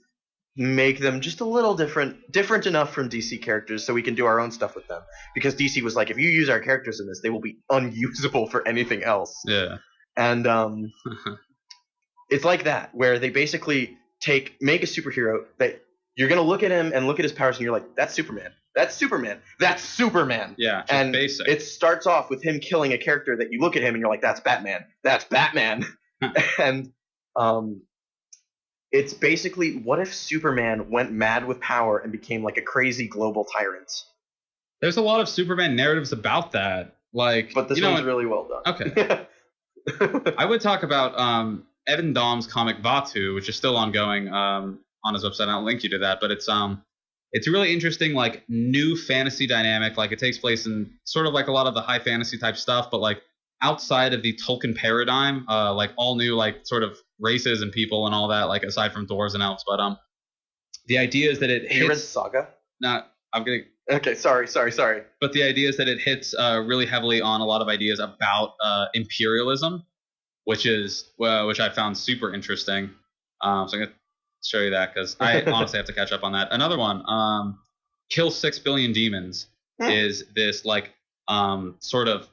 make them just a little different enough from DC characters so we can do our own stuff with them. Because DC was like, if you use our characters in this, they will be unusable for anything else. Yeah. And it's like that, where they basically make a superhero that you're going to look at him and look at his powers and you're like, that's Superman. That's Superman. That's Superman. Yeah, and basic. It starts off with him killing a character that you look at him and you're like, that's Batman. That's Batman. And it's basically, what if Superman went mad with power and became like a crazy global tyrant? There's a lot of Superman narratives about that. Like, but this one's really well done. Okay. I would talk about Evan Dom's comic Vatu, which is still ongoing on his website. I'll link you to that. But it's a really interesting, like, new fantasy dynamic. Like, it takes place in sort of like a lot of the high fantasy type stuff, but like outside of the Tolkien paradigm, like all new, like, sort of races and people and all that, like aside from dwarves and elves. But the idea is that it hits. You read Saga? No, I'm gonna. Okay, sorry. But the idea is that it hits really heavily on a lot of ideas about imperialism, which I found super interesting. So I'm gonna show you that because I honestly have to catch up on that. Another one, Kill 6 Billion Demons, is this like sort of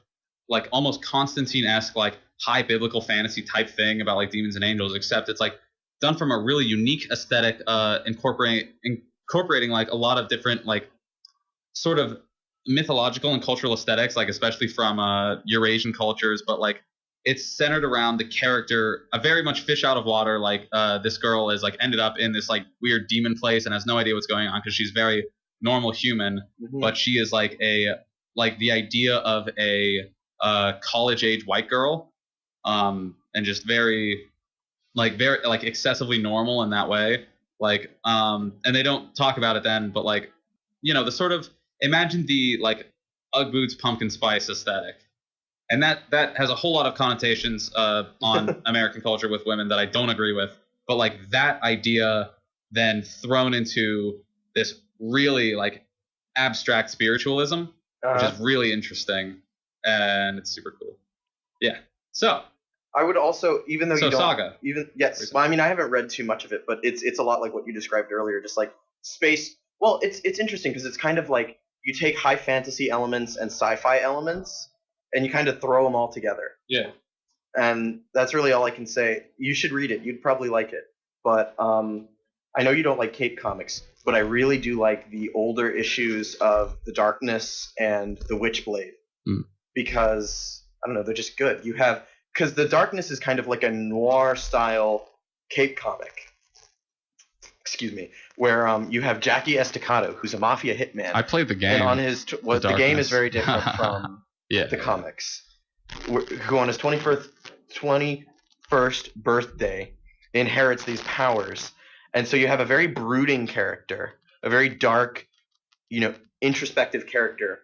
like almost Constantine-esque, like high biblical fantasy type thing about like demons and angels, except it's like done from a really unique aesthetic, incorporating like a lot of different like sort of mythological and cultural aesthetics, like especially from Eurasian cultures, but like it's centered around the character, a very much fish out of water. Like this girl is like ended up in this like weird demon place and has no idea what's going on because she's very normal human, but she is like the idea of a college age white girl, and just very excessively normal in that way. Like and they don't talk about it then, but like, you know, the sort of imagine the like Ugg boots pumpkin spice aesthetic. And that has a whole lot of connotations on American culture with women that I don't agree with. But like that idea then thrown into this really like abstract spiritualism, which is really interesting, and it's super cool. Yeah. So I would also, even though you don't, Saga. Yes. Well, I mean, I haven't read too much of it, but it's a lot like what you described earlier, just like space. Well, it's interesting because it's kind of like you take high fantasy elements and sci-fi elements, and you kind of throw them all together. Yeah. And that's really all I can say. You should read it. You'd probably like it. But I know you don't like Cape Comics, but I really do like the older issues of The Darkness and The Witchblade. Because, I don't know, they're just good. Because The Darkness is kind of like a noir-style Cape comic. Excuse me. Where you have Jackie Estacado, who's a mafia hitman. I played the game. And on his the game is very different from the comics. Who on his 21st birthday inherits these powers. And so you have a very brooding character, a very dark, introspective character,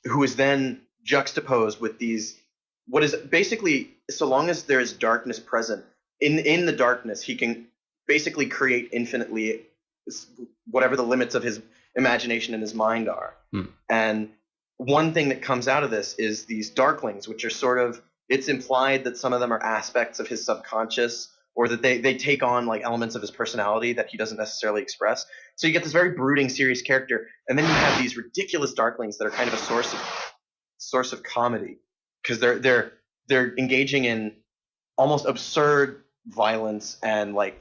who is then juxtaposed with these, what is basically, so long as there is darkness present, in the darkness, he can basically create infinitely whatever the limits of his imagination and his mind are. And one thing that comes out of this is these darklings, which are sort of, it's implied that some of them are aspects of his subconscious, or that they take on like elements of his personality that he doesn't necessarily express. So you get this very brooding, serious character, and then you have these ridiculous darklings that are kind of a source of comedy, because they're engaging in almost absurd violence and like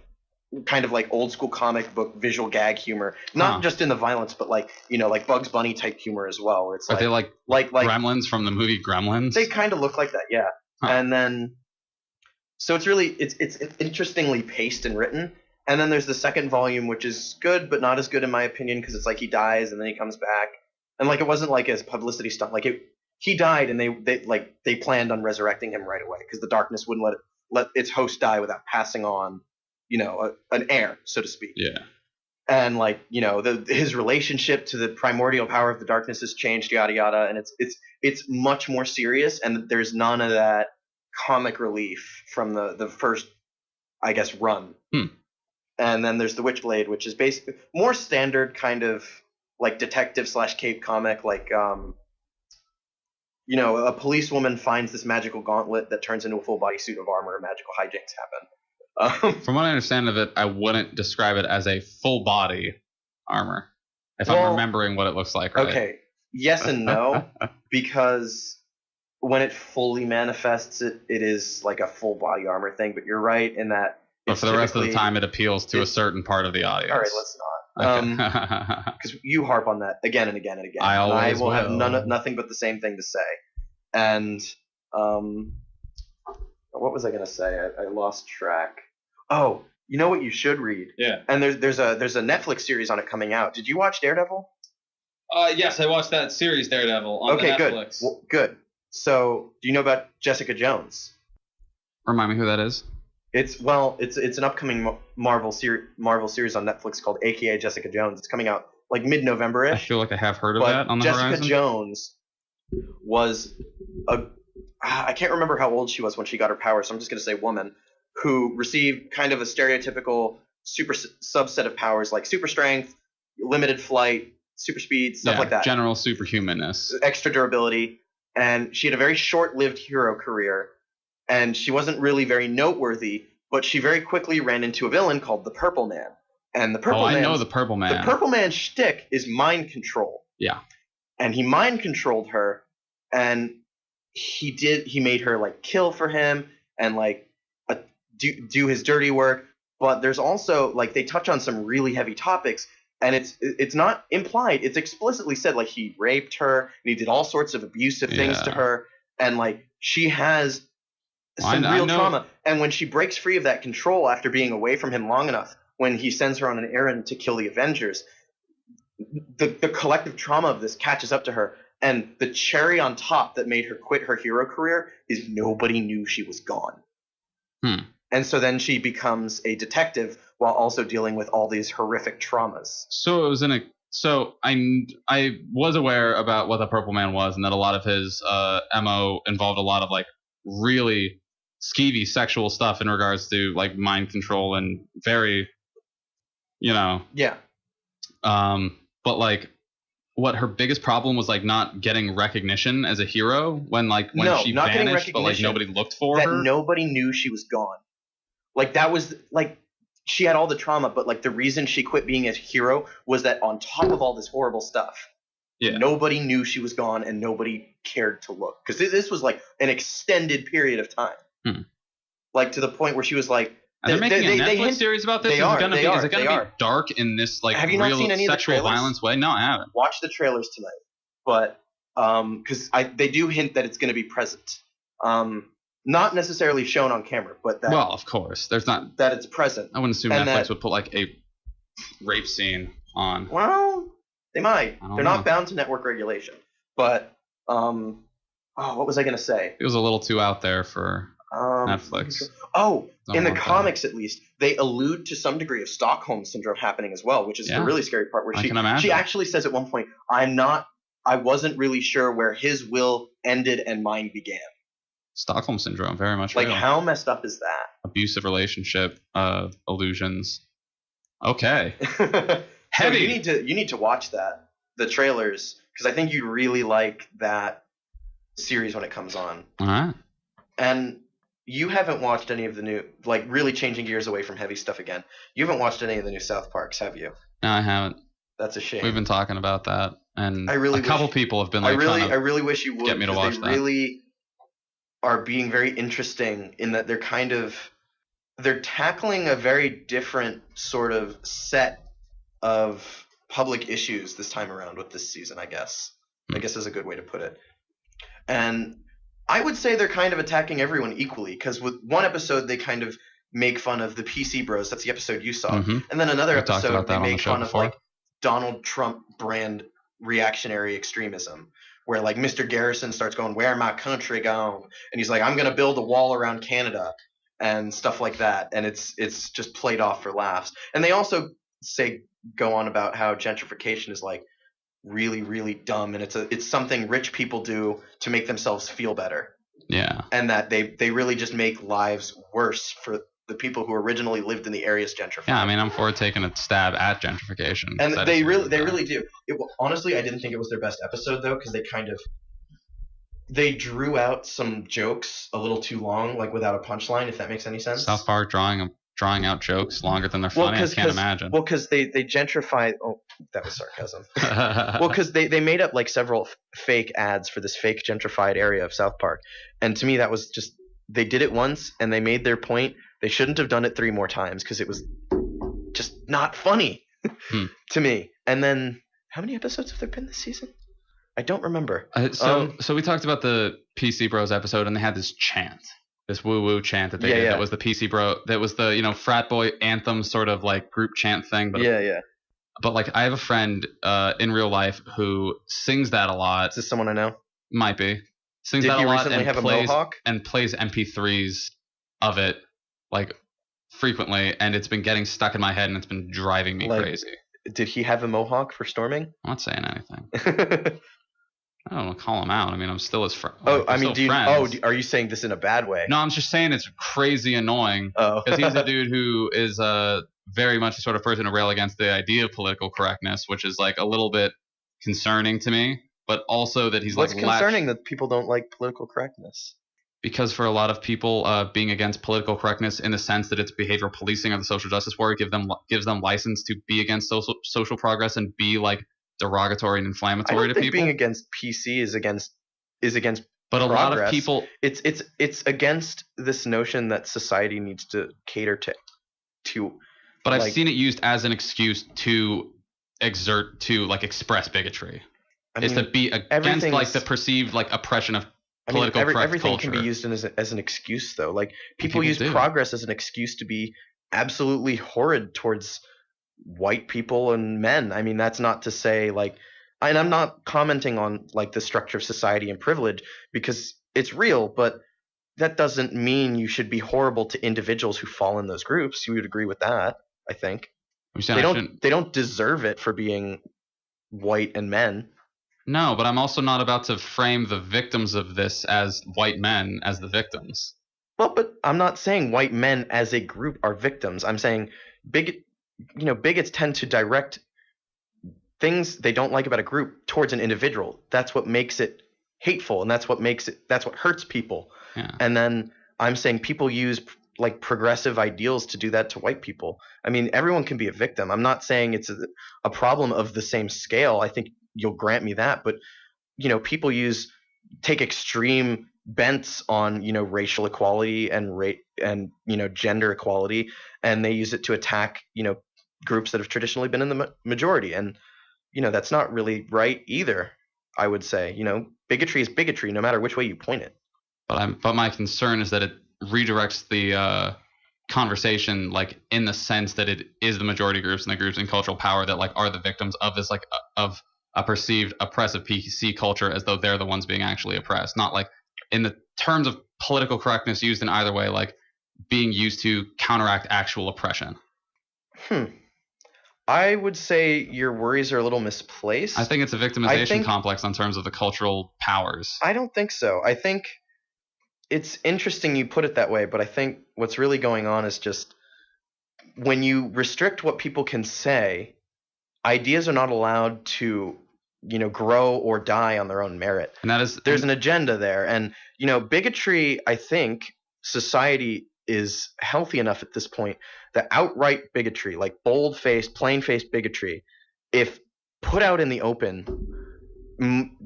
kind of like old school comic book visual gag humor, not just in the violence, but like like Bugs Bunny type humor as well. Where it's Are they like Gremlins from the movie Gremlins? They kind of look like that, yeah. And then so it's really it's interestingly paced and written. And then there's the second volume, which is good, but not as good in my opinion, because it's like he dies and then he comes back, and like it wasn't like a publicity stunt. Like he died, and they planned on resurrecting him right away because the darkness wouldn't let its host die without passing on, an heir, so to speak. Yeah. And like his relationship to the primordial power of the darkness has changed, yada yada, and it's much more serious, and there's none of that comic relief from the first, I guess, run. And then there's the Witchblade, which is basically more standard kind of like detective / cape comic, like a policewoman finds this magical gauntlet that turns into a full body suit of armor, and magical hijinks happen. From what I understand of it, I wouldn't describe it as a full body armor, if I'm remembering what it looks like, right? Okay, yes and no, because when it fully manifests, it is like a full body armor thing, but you're right in that. But for the rest of the time, it appeals to a certain part of the audience. All right, let's not. Because you harp on that again and again and again. I will have nothing but the same thing to say. And what was I going to say? I lost track. Oh, you know what you should read? Yeah. And there's a Netflix series on it coming out. Did you watch Daredevil? Yes, I watched that series Daredevil on Netflix. Good. Well, good. So, do you know about Jessica Jones? Remind me who that is. It's an upcoming Marvel series on Netflix called AKA Jessica Jones. It's coming out like mid-November-ish. I feel like I have heard of that on the horizon. Jessica Jones was I can't remember how old she was when she got her power, so I'm just going to say woman, who received kind of a stereotypical super subset of powers like super strength, limited flight, super speed, stuff like that. General superhumanness. Extra durability. And she had a very short-lived hero career. And she wasn't really very noteworthy, but she very quickly ran into a villain called the Purple Man. And the Purple Man. I know the Purple Man. The Purple Man's shtick is mind control. Yeah. And he mind controlled her, and he made her like kill for him and like do his dirty work. But there's also like they touch on some really heavy topics, and it's not implied. It's explicitly said like he raped her and he did all sorts of abusive things to her, and like she has some real trauma. And when she breaks free of that control after being away from him long enough, when he sends her on an errand to kill the Avengers, the collective trauma of this catches up to her. And the cherry on top that made her quit her hero career is nobody knew she was gone. And so then she becomes a detective while also dealing with all these horrific traumas. So it was I was aware about what the Purple Man was, and that a lot of his MO involved a lot of like really skeevy sexual stuff in regards to like mind control and very, but like what her biggest problem was like not getting recognition as a hero when she vanished, but like nobody looked for her. Nobody knew she was gone. Like that was like she had all the trauma, but like the reason she quit being a hero was that on top of all this horrible stuff, nobody knew she was gone and nobody cared to look, because this was like an extended period of time. Like to the point where she was like, they're making a Netflix series about this? Is it going to be dark in this like real sexual violence way? No, I haven't. Watch the trailers tonight. But because they do hint that it's going to be present. Not necessarily shown on camera, but that. Well, of course. There's not. That it's present. I wouldn't assume Netflix would put like a rape scene on. Well, they might. They're not bound to network regulation. But, what was I going to say? It was a little too out there for Netflix. In the comics at least, they allude to some degree of Stockholm syndrome happening as well, which is the really scary part, where she actually says at one point, I wasn't really sure where his will ended and mine began. Stockholm syndrome, very much like real. How messed up is that? Abusive relationship, illusions. Okay. Heavy. So you need to watch the trailers, because I think you'd really like that series when it comes on. All right. And you haven't watched any of the new, like really changing gears away from heavy stuff again. You haven't watched any of the new South Parks, have you? No, I haven't. That's a shame. We've been talking about that, and a couple people have been like, I really wish you would get me to watch that. They really are being very interesting in that they're kind of they're tackling a very different sort of set of public issues this time around with this season, I guess. I guess is a good way to put it. And I would say they're kind of attacking everyone equally, because with one episode they kind of make fun of the PC bros. That's the episode you saw. Mm-hmm. And then another We talked episode about that they on the make show fun before. of like Donald Trump brand reactionary extremism, where like Mr. Garrison starts going, "Where my country gone?" And he's like, "I'm going to build a wall around Canada," and stuff like that. And it's just played off for laughs. And they also go on about how gentrification is like really, really dumb, and it's something rich people do to make themselves feel better. Yeah. And that they really just make lives worse for the people who originally lived in the areas gentrified. Yeah, I mean, I'm for taking a stab at gentrification. And they really do. Honestly, I didn't think it was their best episode though, because they drew out some jokes a little too long, like without a punchline, if that makes any sense. South Park drawing out jokes longer than they're funny. I can't imagine. Well, because they gentrified. Oh, that was sarcasm. Well, because they made up like several fake ads for this fake gentrified area of South Park, and to me that was just, they did it once and they made their point. They shouldn't have done it 3 more times because it was just not funny to me. And then how many episodes have there been this season? I don't remember. So we talked about the PC Bros episode, and they had this chant. This woo-woo chant that they did. That was the PC Bro. That was the, frat boy anthem sort of like group chant thing. But But like, I have a friend in real life who sings that a lot. Is this someone I know? Might be. Sings Did that he a lot recently and have plays a mohawk? and plays MP3s of it like frequently, and it's been getting stuck in my head and it's been driving me crazy. Did he have a mohawk for storming? I'm not saying anything. I don't want to call him out. I mean, I'm still his friend. Are you saying this in a bad way? No, I'm just saying it's crazy annoying. Because he's a dude who is very much the sort of person to rail against the idea of political correctness, which is like a little bit concerning to me. But also that he's What's concerning that people don't like political correctness? Because for a lot of people, being against political correctness in the sense that it's behavioral policing of the social justice warrior gives them license to be against social progress and be like derogatory and inflammatory I don't to think people. Being against PC is against but progress. A lot of people, it's against this notion that society needs to cater to. But I've seen it used as an excuse to express bigotry. Is to be against like the perceived like oppression of political correct everything culture. Can be used as an excuse though. Like people use progress as an excuse to be absolutely horrid towards white people and men. I mean, that's not to say like, and I'm not commenting on like the structure of society and privilege because it's real, but that doesn't mean you should be horrible to individuals who fall in those groups. You would agree with that, I think. They don't deserve it for being white and men. No, but I'm also not about to frame the victims of this as white men as the victims. Well, but I'm not saying white men as a group are victims. I'm saying bigots tend to direct things they don't like about a group towards an individual. That's what makes it hateful, and that's what hurts people. Yeah. And then I'm saying people use like progressive ideals to do that to white people. I mean, everyone can be a victim. I'm not saying it's a problem of the same scale. I think you'll grant me that, but people take extreme bents on racial equality and gender equality, and they use it to attack groups that have traditionally been in the majority, and that's not really right either. I would say bigotry is bigotry no matter which way you point it. But my concern is that it redirects the conversation like in the sense that it is the majority groups and the groups in cultural power that like are the victims of this like of a perceived oppressive PC culture, as though they're the ones being actually oppressed, not like in the terms of political correctness used in either way, like being used to counteract actual oppression. I would say your worries are a little misplaced. I think it's a victimization complex in terms of the cultural powers. I don't think so. I think it's interesting you put it that way, but I think what's really going on is just when you restrict what people can say, ideas are not allowed to grow or die on their own merit. And there's an agenda there. And bigotry, I think society is healthy enough at this point that outright bigotry, like bold-faced, plain-faced bigotry, if put out in the open,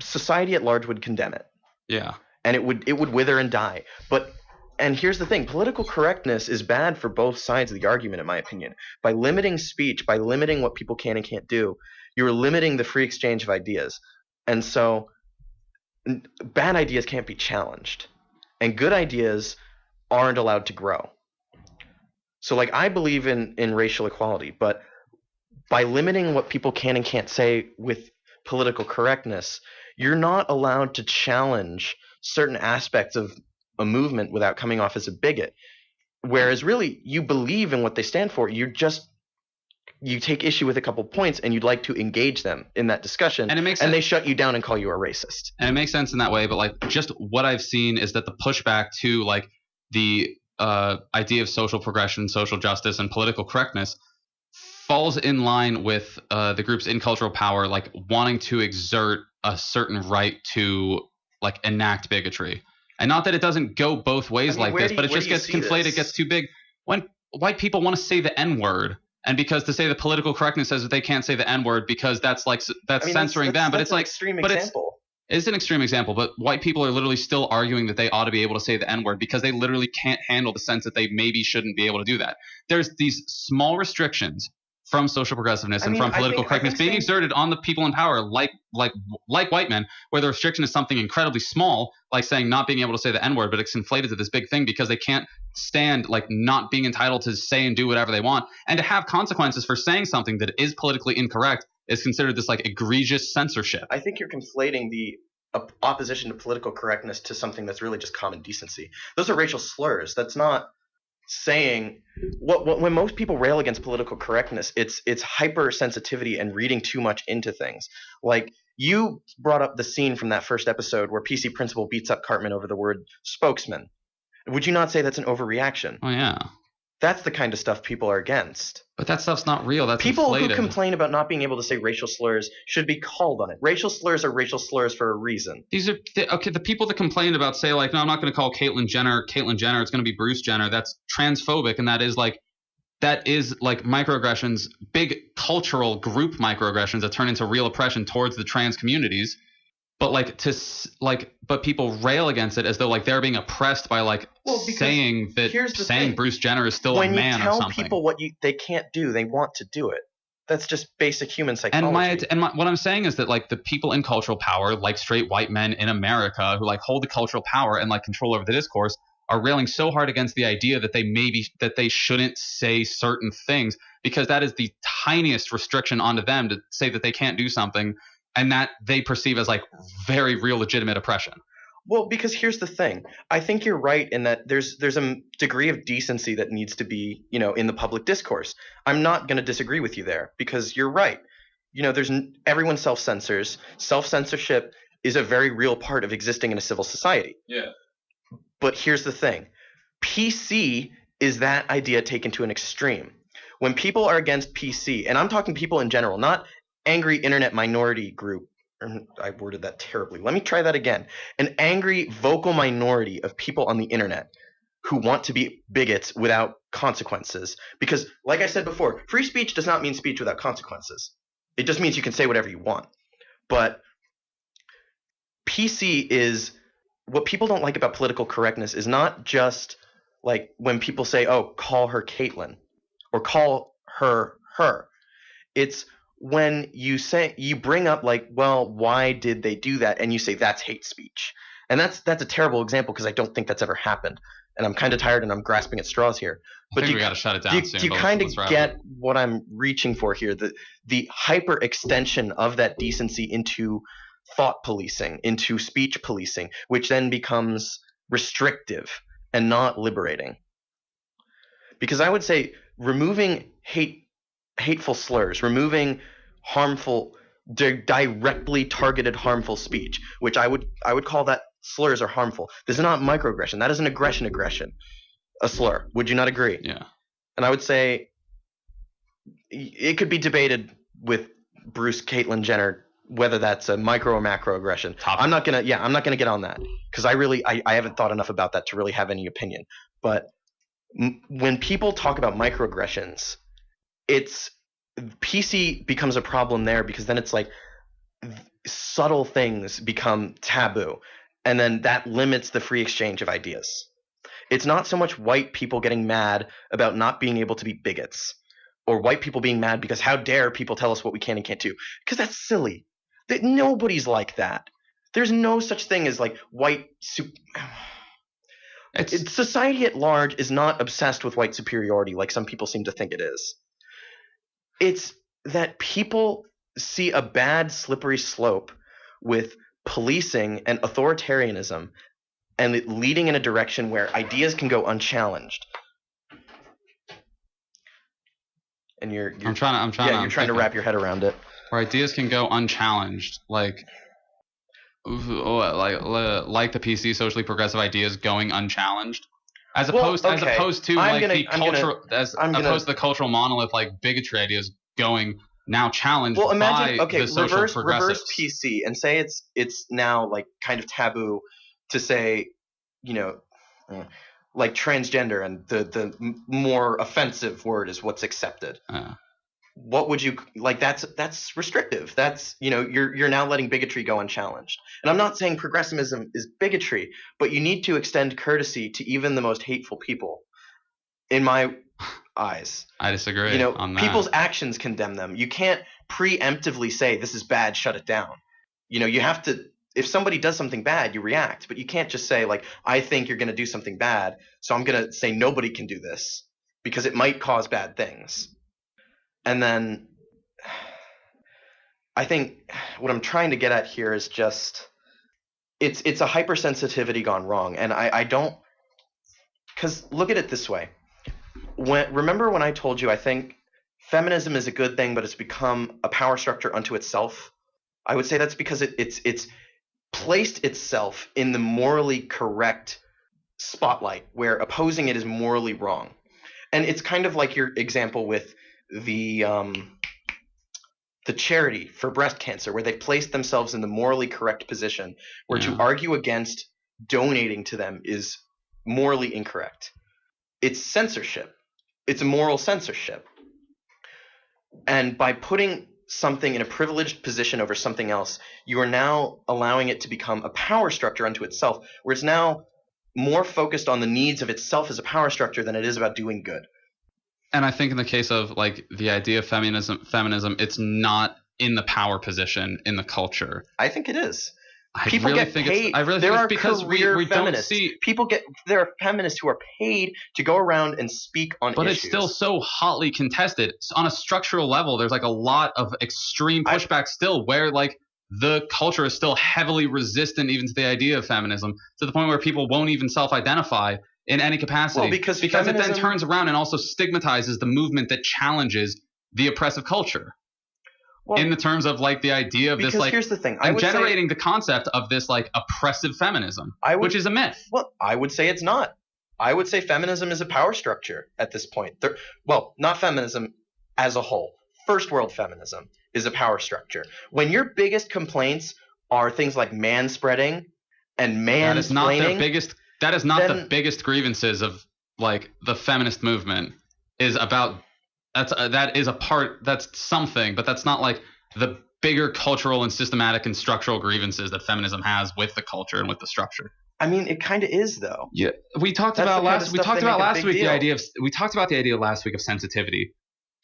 society at large would condemn it. Yeah. And it would wither and die. But And here's the thing, political correctness is bad for both sides of the argument, in my opinion. By limiting speech, by limiting what people can and can't do, you're limiting the free exchange of ideas. And so bad ideas can't be challenged. And good ideas aren't allowed to grow. So like I believe in racial equality, but by limiting what people can and can't say with political correctness, you're not allowed to challenge certain aspects of a movement without coming off as a bigot. Whereas really you believe in what they stand for. You take issue with a couple points and you'd like to engage them in that discussion, and they shut you down and call you a racist. And it makes sense in that way, but like just what I've seen is that the pushback to like the idea of social progression, social justice, and political correctness falls in line with the groups in cultural power like wanting to exert a certain right to like enact bigotry. And not that it doesn't go both ways like this, but it just gets conflated, it gets too big. When white people want to say the N-word, and because to say the political correctness says that they can't say the N-word because that's censoring them. But it's like extreme example. It's an extreme example, but white people are literally still arguing that they ought to be able to say the N-word because they literally can't handle the sense that they maybe shouldn't be able to do that. There's these small restrictions from social progressiveness and from political correctness being exerted on the people in power like white men, where the restriction is something incredibly small, like saying not being able to say the N-word, but it's inflated to this big thing because they can't stand like not being entitled to say and do whatever they want, and to have consequences for saying something that is politically incorrect is considered this like egregious censorship. I think you're conflating the opposition to political correctness to something that's really just common decency. Those are racial slurs. That's not saying when most people rail against political correctness, it's hypersensitivity and reading too much into things. Like you brought up the scene from that first episode where PC Principal beats up Cartman over the word spokesman. Would you not say that's an overreaction? Oh yeah. That's the kind of stuff people are against. But that stuff's not real. That's people inflated. Who complain about not being able to say racial slurs should be called on it. Racial slurs are racial slurs for a reason. These are the people that complain about say like, no, I'm not going to call Caitlyn Jenner. It's going to be Bruce Jenner. That's transphobic, and that is like microaggressions, big cultural group microaggressions that turn into real oppression towards the trans communities. But but people rail against it as though like they're being oppressed by saying Bruce Jenner is still a man or something. When you tell people what they can't do, they want to do it. That's just basic human psychology. What I'm saying is that like the people in cultural power, like straight white men in America who like hold the cultural power and like control over the discourse, are railing so hard against the idea that they shouldn't say certain things because that is the tiniest restriction onto them to say that they can't do something. And that they perceive as like very real legitimate oppression. Well, because here's the thing. I think you're right in that there's a degree of decency that needs to be, in the public discourse. I'm not going to disagree with you there because you're right. Everyone self-censors. Self-censorship is a very real part of existing in a civil society. Yeah. But here's the thing. PC is that idea taken to an extreme. When people are against PC, and I'm talking people in general, not angry internet minority group. I worded that terribly. Let me try that again. An angry vocal minority of people on the internet who want to be bigots without consequences. Because, like I said before, free speech does not mean speech without consequences. It just means you can say whatever you want. But PC is what people don't like about political correctness is not just like when people say, oh, call her Caitlyn or call her her. It's when you bring up like, well, why did they do that? And you say that's hate speech. And that's a terrible example because I don't think that's ever happened. And I'm kind of tired and I'm grasping at straws here. But we got to shut it down soon. Do you kind of get what I'm reaching for here? The hyper extension of that decency into thought policing, into speech policing, which then becomes restrictive and not liberating. Because I would say removing hateful slurs, removing harmful, directly targeted harmful speech, which I would call that slurs are harmful. This is not microaggression. That is an aggression, a slur. Would you not agree? Yeah. And I would say it could be debated with Bruce Caitlyn Jenner whether that's a micro or macro aggression. I'm not gonna get on that because I haven't thought enough about that to really have any opinion. But when people talk about microaggressions, it's PC becomes a problem there because then it's like subtle things become taboo, and then that limits the free exchange of ideas. It's not so much white people getting mad about not being able to be bigots, or white people being mad because how dare people tell us what we can and can't do, because that's silly. Nobody's like that. There's no such thing as like white society at large is not obsessed with white superiority like some people seem to think it is. It's that people see a bad slippery slope with policing and authoritarianism and it leading in a direction where ideas can go unchallenged. And you're trying to wrap your head around it. Where ideas can go unchallenged, like the PC socially progressive ideas going unchallenged, as opposed to the cultural monolith like bigotry ideas going now challenged. Well, imagine by the social reverse progressives. PC and say it's now like kind of taboo to say, like transgender, and the more offensive word is what's accepted. What would you like? That's restrictive. That's you're now letting bigotry go unchallenged. And I'm not saying progressivism is bigotry, but you need to extend courtesy to even the most hateful people. In my eyes, I disagree. On that. People's actions condemn them. You can't preemptively say this is bad, shut it down. You have to. If somebody does something bad, you react, but you can't just say like, I think you're going to do something bad, so I'm going to say nobody can do this because it might cause bad things. And then I think what I'm trying to get at here is just it's a hypersensitivity gone wrong. And I don't – because look at it this way. Remember when I told you I think feminism is a good thing, but it's become a power structure unto itself? I would say that's because it's placed itself in the morally correct spotlight where opposing it is morally wrong. And it's kind of like your example with the charity for breast cancer, where they've placed themselves in the morally correct position where to argue against donating to them is morally incorrect. It's censorship. It's a moral censorship. And by putting something in a privileged position over something else, you are now allowing it to become a power structure unto itself, where it's now more focused on the needs of itself as a power structure than it is about doing good. And I think in the case of like the idea of feminism, it's not in the power position in the culture. I think it is. People get paid. There are because we don't see there are feminists who are paid to go around and speak on but issues. It's still so hotly contested on a structural level. There's like a lot of extreme pushback still, where like the culture is still heavily resistant even to the idea of feminism, to the point where people won't even self-identify in any capacity. Well, because it then turns around and also stigmatizes the movement that challenges the oppressive culture. Well, in the terms of like the idea of this like here's the thing. I'm generating the concept of this like oppressive feminism, which is a myth. Well, I would say it's not. I would say feminism is a power structure at this point. Not feminism as a whole. First world feminism is a power structure. When your biggest complaints are things like manspreading and mansplaining, that is not their biggest. That is not the biggest grievances of like the feminist movement is about. That is a part. That's something, but that's not like the bigger cultural and systematic and structural grievances that feminism has with the culture and with the structure. I mean, it kind of is though. Yeah, we talked about last week the idea last week of sensitivity.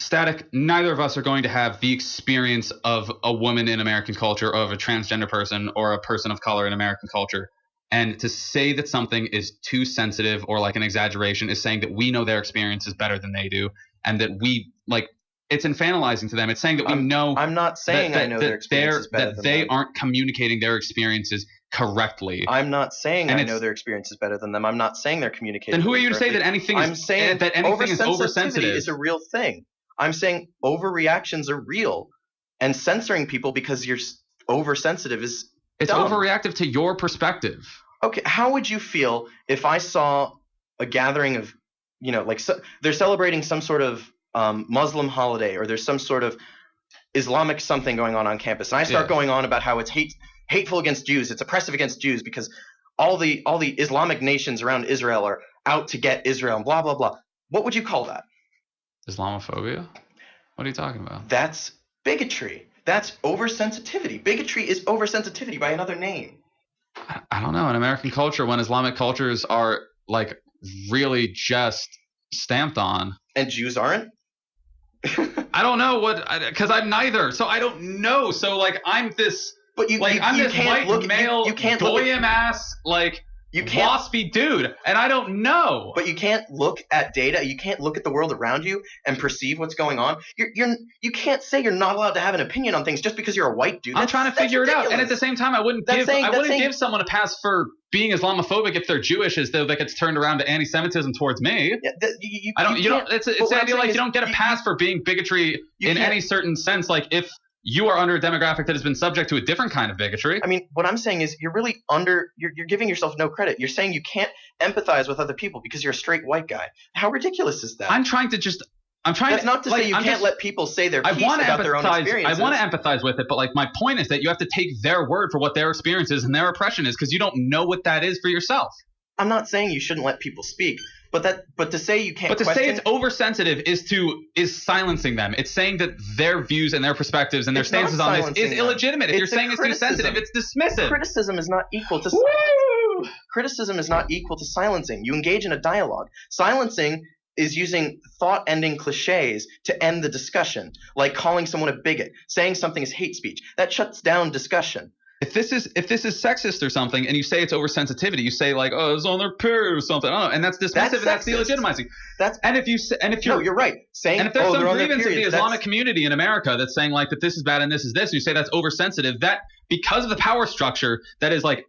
Static. Neither of us are going to have the experience of a woman in American culture, or of a transgender person, or a person of color in American culture. And to say that something is too sensitive or like an exaggeration is saying that we know their experience is better than they do, and that we like it's infantilizing to them. It's saying that we know. I'm not saying I know their experience is better than them. That they aren't communicating their experiences correctly. I'm not saying I know their experience is better than them. I'm not saying they're communicating. Then who are you to say that anything is? I'm saying that anything is oversensitive is a real thing. I'm saying overreactions are real, and censoring people because you're oversensitive is. It's dumb. Overreactive to your perspective. Okay, how would you feel if I saw a gathering of, they're celebrating some sort of Muslim holiday, or there's some sort of Islamic something going on campus, and I start going on about how it's hateful against Jews, it's oppressive against Jews because all the Islamic nations around Israel are out to get Israel and blah blah blah. What would you call that? Islamophobia? What are you talking about? That's bigotry. That's oversensitivity. Bigotry is oversensitivity by another name. I don't know. In American culture, when Islamic cultures are like really just stamped on. And Jews aren't? I don't know because I'm neither. So I don't know. So like I'm this But you, like you, I'm you this can't white look, male you can't look goyim ass like you can't, waspy dude, and I don't know. but you can't look at data. You can't look at the world around you and perceive what's going on. You can't say you're not allowed to have an opinion on things just because you're a white dude. I'm trying to figure it out, and at the same time, I wouldn't give someone a pass for being Islamophobic if they're Jewish, as though that gets turned around to anti-Semitism towards me. Yeah, It's the idea like you don't get a pass for being bigotry in any certain sense. Like if you are under a demographic that has been subject to a different kind of bigotry. I mean, what I'm saying is you're really you're giving yourself no credit. You're saying you can't empathize with other people because you're a straight white guy. How ridiculous is that? That's not to say you can't let people say their piece about their own experiences. I want to empathize with it, but like my point is that you have to take their word for what their experience is and their oppression is because you don't know what that is for yourself. I'm not saying you shouldn't let people speak, but to say you can't. But to say it's oversensitive is silencing them. It's saying that their views and their perspectives and their stances on this is illegitimate. If you're saying it's too sensitive, it's dismissive. Criticism is not equal to criticism is not equal to silencing. You engage in a dialogue. Silencing is using thought-ending cliches to end the discussion, like calling someone a bigot, saying something is hate speech. That shuts down discussion. If this is sexist or something, and you say it's oversensitivity, you say like, oh, it's on their period or something, and that's dismissive, and that's delegitimizing. No, you're right. Saying, and if there's some grievance of the Islamic community in America that's saying like that this is bad and this is this, and you say that's oversensitive, that because of the power structure that is like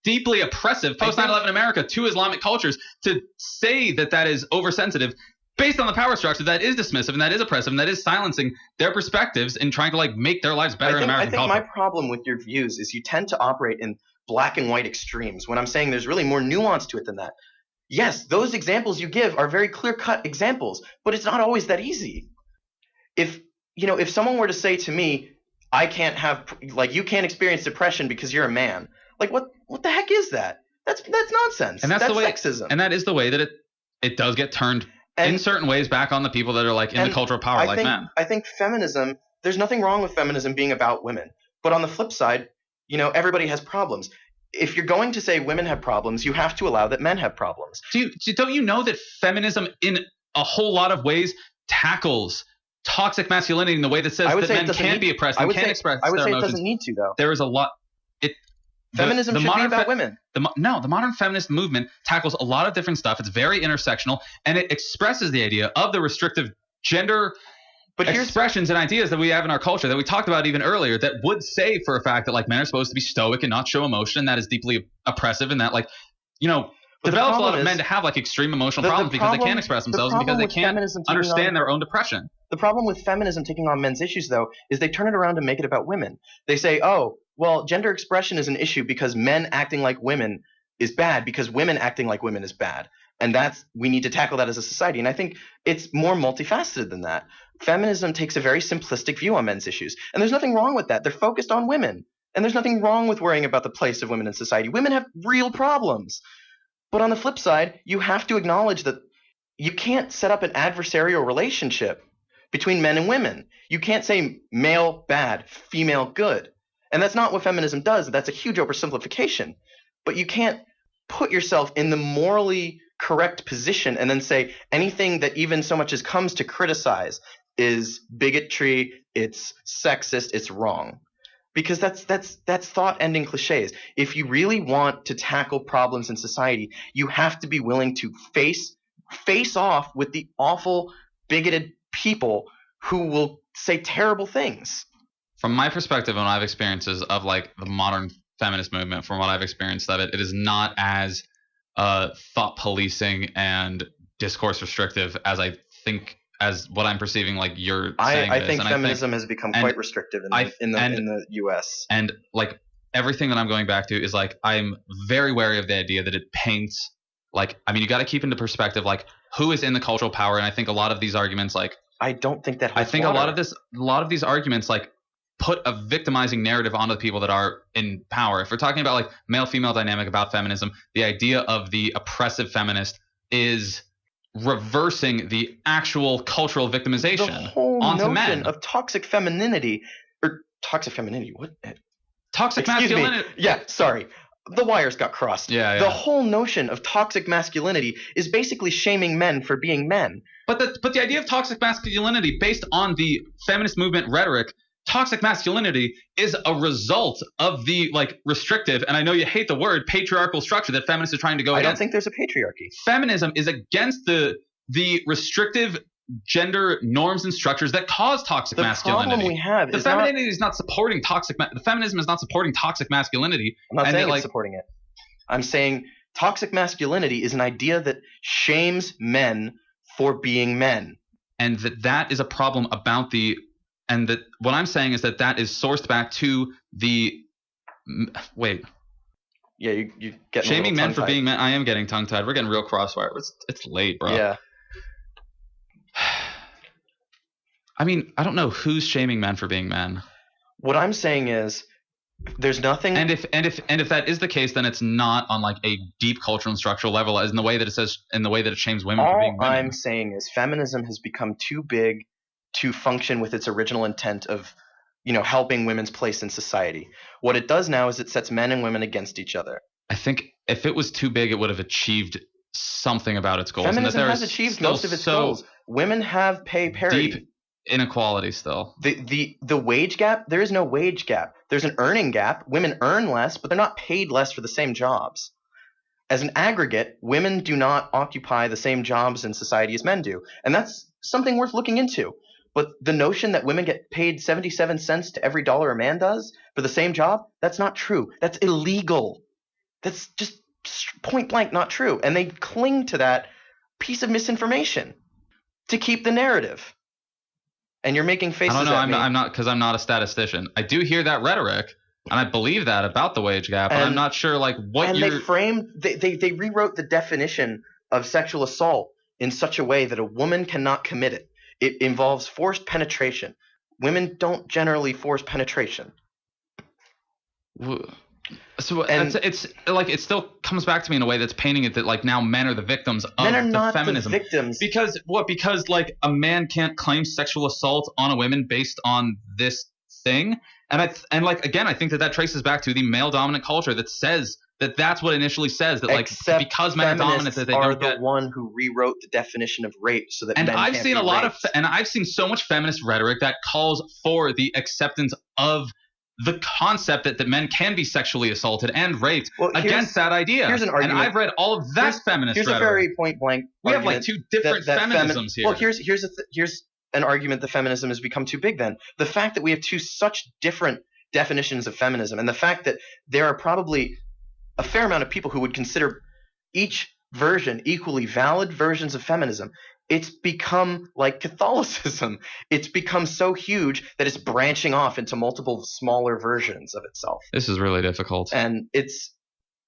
deeply oppressive post 9/11 America to Islamic cultures, to say that is oversensitive. Based on the power structure, that is dismissive and that is oppressive and that is silencing their perspectives and trying to like make their lives better in American culture. I think my problem with your views is you tend to operate in black and white extremes when I'm saying there's really more nuance to it than that. Yes, those examples you give are very clear-cut examples, but it's not always that easy. If someone were to say to me, I can't have you can't experience depression because you're a man. Like what the heck is that? That's nonsense. And that's sexism. And that is the way that it does get turned in certain ways back on the people that are like in the cultural power men. I think feminism, there's nothing wrong with feminism being about women. But on the flip side, everybody has problems. If you're going to say women have problems, you have to allow that men have problems. Don't you know that feminism in a whole lot of ways tackles toxic masculinity in the way that says that men can be oppressed and can express their emotions? I would say it doesn't need to, though. There is a lot. Feminism should be about women. The modern feminist movement tackles a lot of different stuff. It's very intersectional, and it expresses the idea of the restrictive gender expressions and ideas that we have in our culture that we talked about even earlier that would say for a fact that like men are supposed to be stoic and not show emotion, and that is deeply oppressive, and that develops a lot of men to have like extreme emotional problems because they can't express themselves and because they can't understand their own depression. The problem with feminism taking on men's issues, though, is they turn it around to make it about women. They say, oh, well, gender expression is an issue because men acting like women is bad because women acting like women is bad. And we need to tackle that as a society. And I think it's more multifaceted than that. Feminism takes a very simplistic view on men's issues. And there's nothing wrong with that. They're focused on women. And there's nothing wrong with worrying about the place of women in society. Women have real problems. But on the flip side, you have to acknowledge that you can't set up an adversarial relationship between men and women. You can't say male bad, female good. And that's not what feminism does. That's a huge oversimplification. But you can't put yourself in the morally correct position and then say anything that even so much as comes to criticize is bigotry, it's sexist, it's wrong. Because that's thought-ending cliches. If you really want to tackle problems in society, you have to be willing to face off with the awful, bigoted people who will say terrible things. From my perspective and what I've experiences of like the modern feminist movement, from what I've experienced of it, it is not as thought policing and discourse restrictive as I think as what I'm perceiving like you're saying. I think feminism has become quite restrictive in the US. And like everything that I'm going back to is like I'm very wary of the idea that it paints like you got to keep into perspective like who is in the cultural power, and I think a lot of these arguments like I don't think that I think a lot of these arguments like put a victimizing narrative onto the people that are in power. If we're talking about like male-female dynamic about feminism, the idea of the oppressive feminist is reversing the actual cultural victimization the whole onto notion men of toxic femininity or toxic femininity. What? Toxic masculinity. Yeah, sorry. the wires got crossed. Yeah. The whole notion of toxic masculinity is basically shaming men for being men. But the idea of toxic masculinity, based on the feminist movement rhetoric, toxic masculinity is a result of the restrictive, and I know you hate the word, patriarchal structure that feminists are trying to go against. I don't think there's a patriarchy. Feminism is against the restrictive gender norms and structures that cause toxic masculinity. The problem we have the is femininity is not supporting toxic. The feminism is not supporting toxic masculinity. I'm not saying it's supporting it. I'm saying toxic masculinity is an idea that shames men for being men, and that is a problem about the. And that what I'm saying is that is sourced back to the wait. Yeah, you get shaming men for being men. I am getting tongue tied. We're getting real crossfire. It's late, bro. Yeah. I mean, I don't know who's shaming men for being men. What I'm saying is, there's nothing. And if that is the case, then it's not on a deep cultural and structural level, as in the way that it says, in the way that it shames women for being women. All I'm saying is, feminism has become too big to function with its original intent of, helping women's place in society. What it does now is it sets men and women against each other. I think if it was too big, it would have achieved something about its goals. Feminism has achieved most of its goals. Women have pay parity. Deep inequality still. The wage gap, there is no wage gap. There's an earning gap. Women earn less, but they're not paid less for the same jobs. As an aggregate, women do not occupy the same jobs in society as men do. And that's something worth looking into. But the notion that women get paid 77 cents to every dollar a man does for the same job, that's not true. That's illegal. That's just point blank not true. And they cling to that piece of misinformation to keep the narrative. And you're making faces at me. I'm not, because I'm not a statistician. I do hear that rhetoric, and I believe that about the wage gap, but I'm not sure what and they rewrote the definition of sexual assault in such a way that a woman cannot commit it. It involves forced penetration. Women don't generally force penetration. So it's it still comes back to me in a way that's painting it that now men are the victims of men are not feminism. The victims. Because a man can't claim sexual assault on a woman based on this thing. And again, I think that traces back to the male dominant culture that says that that's what initially says that because men are dominant that they don't get. The one who rewrote the definition of rape so that and men I've can't seen be a lot raped. and I've seen so much feminist rhetoric that calls for the acceptance of the concept that men can be sexually assaulted and raped against that idea. Here's an argument. And I've read all of that feminist rhetoric. Here's a very point blank. We have two different feminisms here. Well, here's an argument that feminism has become too big. Then the fact that we have two such different definitions of feminism, and the fact that there are probably a fair amount of people who would consider each version equally valid versions of feminism. It's become like Catholicism. It's become so huge that it's branching off into multiple smaller versions of itself. This is really difficult. And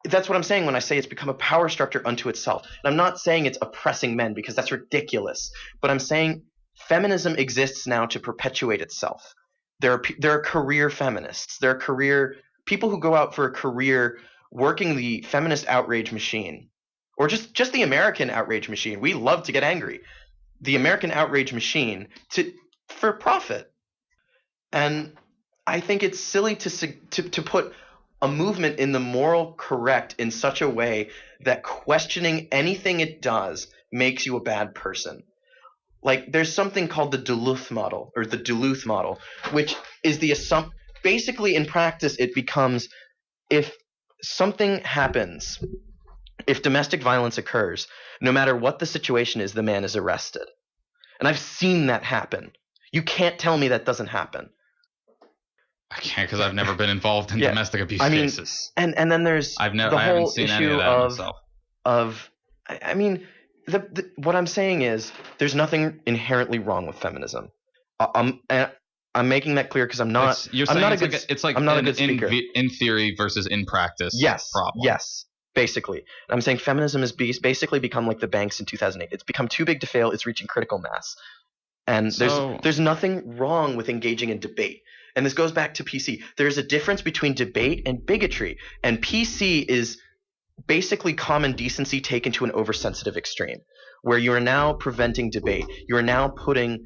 that's what I'm saying when I say it's become a power structure unto itself. And I'm not saying it's oppressing men because that's ridiculous. But I'm saying feminism exists now to perpetuate itself. There are career feminists. There are people who go out for a career working the feminist outrage machine. Or just the American outrage machine. We love to get angry. The American outrage machine for profit. And I think it's silly to put a movement in the moral correct in such a way that questioning anything it does makes you a bad person. There's something called the Duluth model, which is the assumption. Basically, in practice, it becomes if something happens. If domestic violence occurs, no matter what the situation is, the man is arrested. And I've seen that happen. You can't tell me that doesn't happen. I can't because I've never been involved in domestic abuse cases. And then there's I haven't seen any of that myself. What I'm saying is there's nothing inherently wrong with feminism. I'm making that clear because I'm not. I'm not a good speaker. In theory versus in practice. Yes. Problem. Yes. Basically, I'm saying feminism has basically become like the banks in 2008. It's become too big to fail. It's reaching critical mass. And there's nothing wrong with engaging in debate. And this goes back to PC. There's a difference between debate and bigotry. And PC is basically common decency taken to an oversensitive extreme, where you are now preventing debate. You are now putting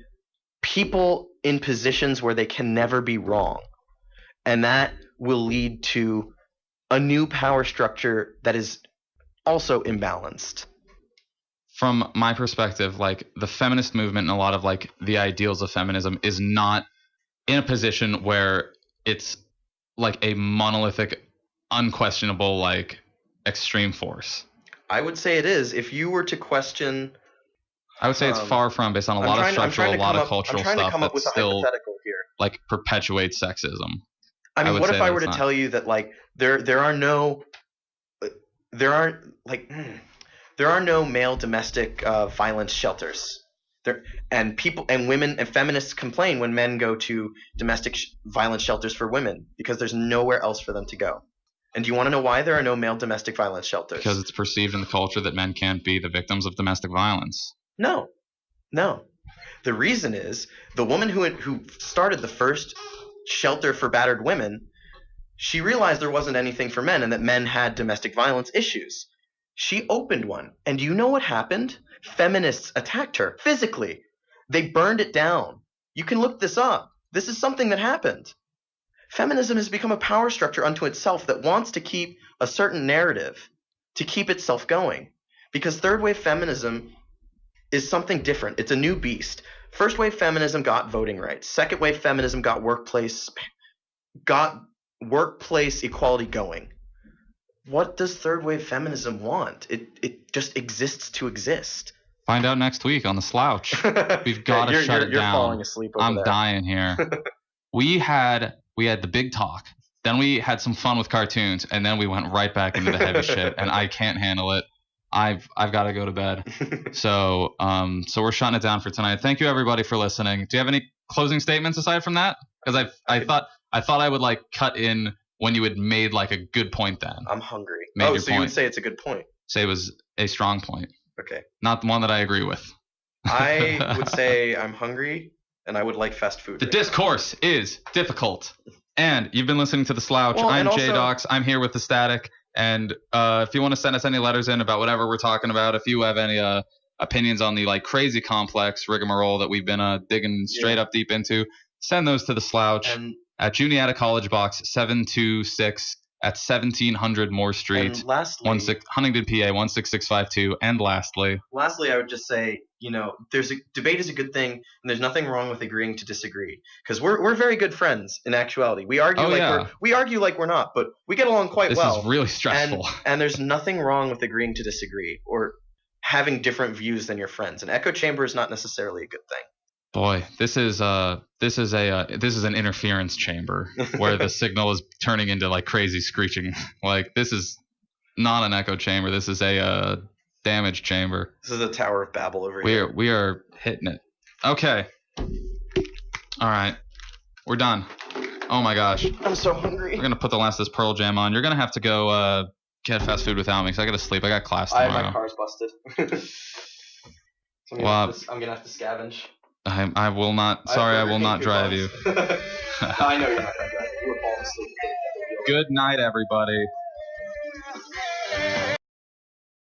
people in positions where they can never be wrong. And that will lead to a new power structure that is also imbalanced. From my perspective, like the feminist movement and a lot of like the ideals of feminism is not in a position where it's like a monolithic, unquestionable, like extreme force. I would say it is. If you were to question, I would say it's far from, based on a lot of structural, a lot of cultural stuff that still like perpetuates sexism. I mean, what if I were to tell you that like there are no male domestic violence shelters. And people and women and feminists complain when men go to domestic violence shelters for women because there's nowhere else for them to go. And do you want to know why there are no male domestic violence shelters? Because it's perceived in the culture that men can't be the victims of domestic violence. No. The reason is the woman who started the first shelter for battered women, she realized there wasn't anything for men and that men had domestic violence issues. She opened one. And do you know what happened? Feminists attacked her physically. They burned it down. You can look this up. This is something that happened. Feminism has become a power structure unto itself that wants to keep a certain narrative, to keep itself going. Because third wave feminism is something different. It's a new beast. First wave feminism got voting rights. Second wave feminism got workplace equality going. What does third wave feminism want? It just exists to exist. Find out next week on the Slouch. We've got to shut it down. You're falling asleep over there. I'm dying here. We had the big talk. Then we had some fun with cartoons, and then we went right back into the heavy shit. And I can't handle it. I've got to go to bed. So we're shutting it down for tonight. Thank you everybody for listening. Do you have any closing statements aside from that? Because I thought I would like cut in when you had made like a good point. Then I'm hungry. So you would say it's a good point. Say it was a strong point. Okay. Not the one that I agree with. I would say I'm hungry and I would like fast food. The discourse is difficult. And you've been listening to The Slouch. Well, I'm Jdox. I'm here with The Static. And if you want to send us any letters in about whatever we're talking about, if you have any opinions on the like crazy complex rigmarole that we've been digging straight up deep into, send those to The Slouch at Juniata College, Box 726 at 1700 Moore Street, and lastly, Huntington, PA 16652. And lastly, I would just say, debate is a good thing, and there's nothing wrong with agreeing to disagree, because we're very good friends in actuality. We argue like we're not, but we get along quite well. This is really stressful. And there's nothing wrong with agreeing to disagree or having different views than your friends. An echo chamber is not necessarily a good thing. Boy, this is an interference chamber where the signal is turning into like crazy screeching. Like this is not an echo chamber. This is a damage chamber. This is a Tower of Babel over here. We are hitting it. Okay. All right. We're done. Oh my gosh. I'm so hungry. We're gonna put the last of this Pearl Jam on. You're gonna have to go get fast food without me because I gotta sleep. I got class tomorrow. My car's busted. So I'm gonna have to scavenge. I will not. Sorry, I will not drive you. No, I know you're not gonna drive. You were falling asleep. Good night, everybody.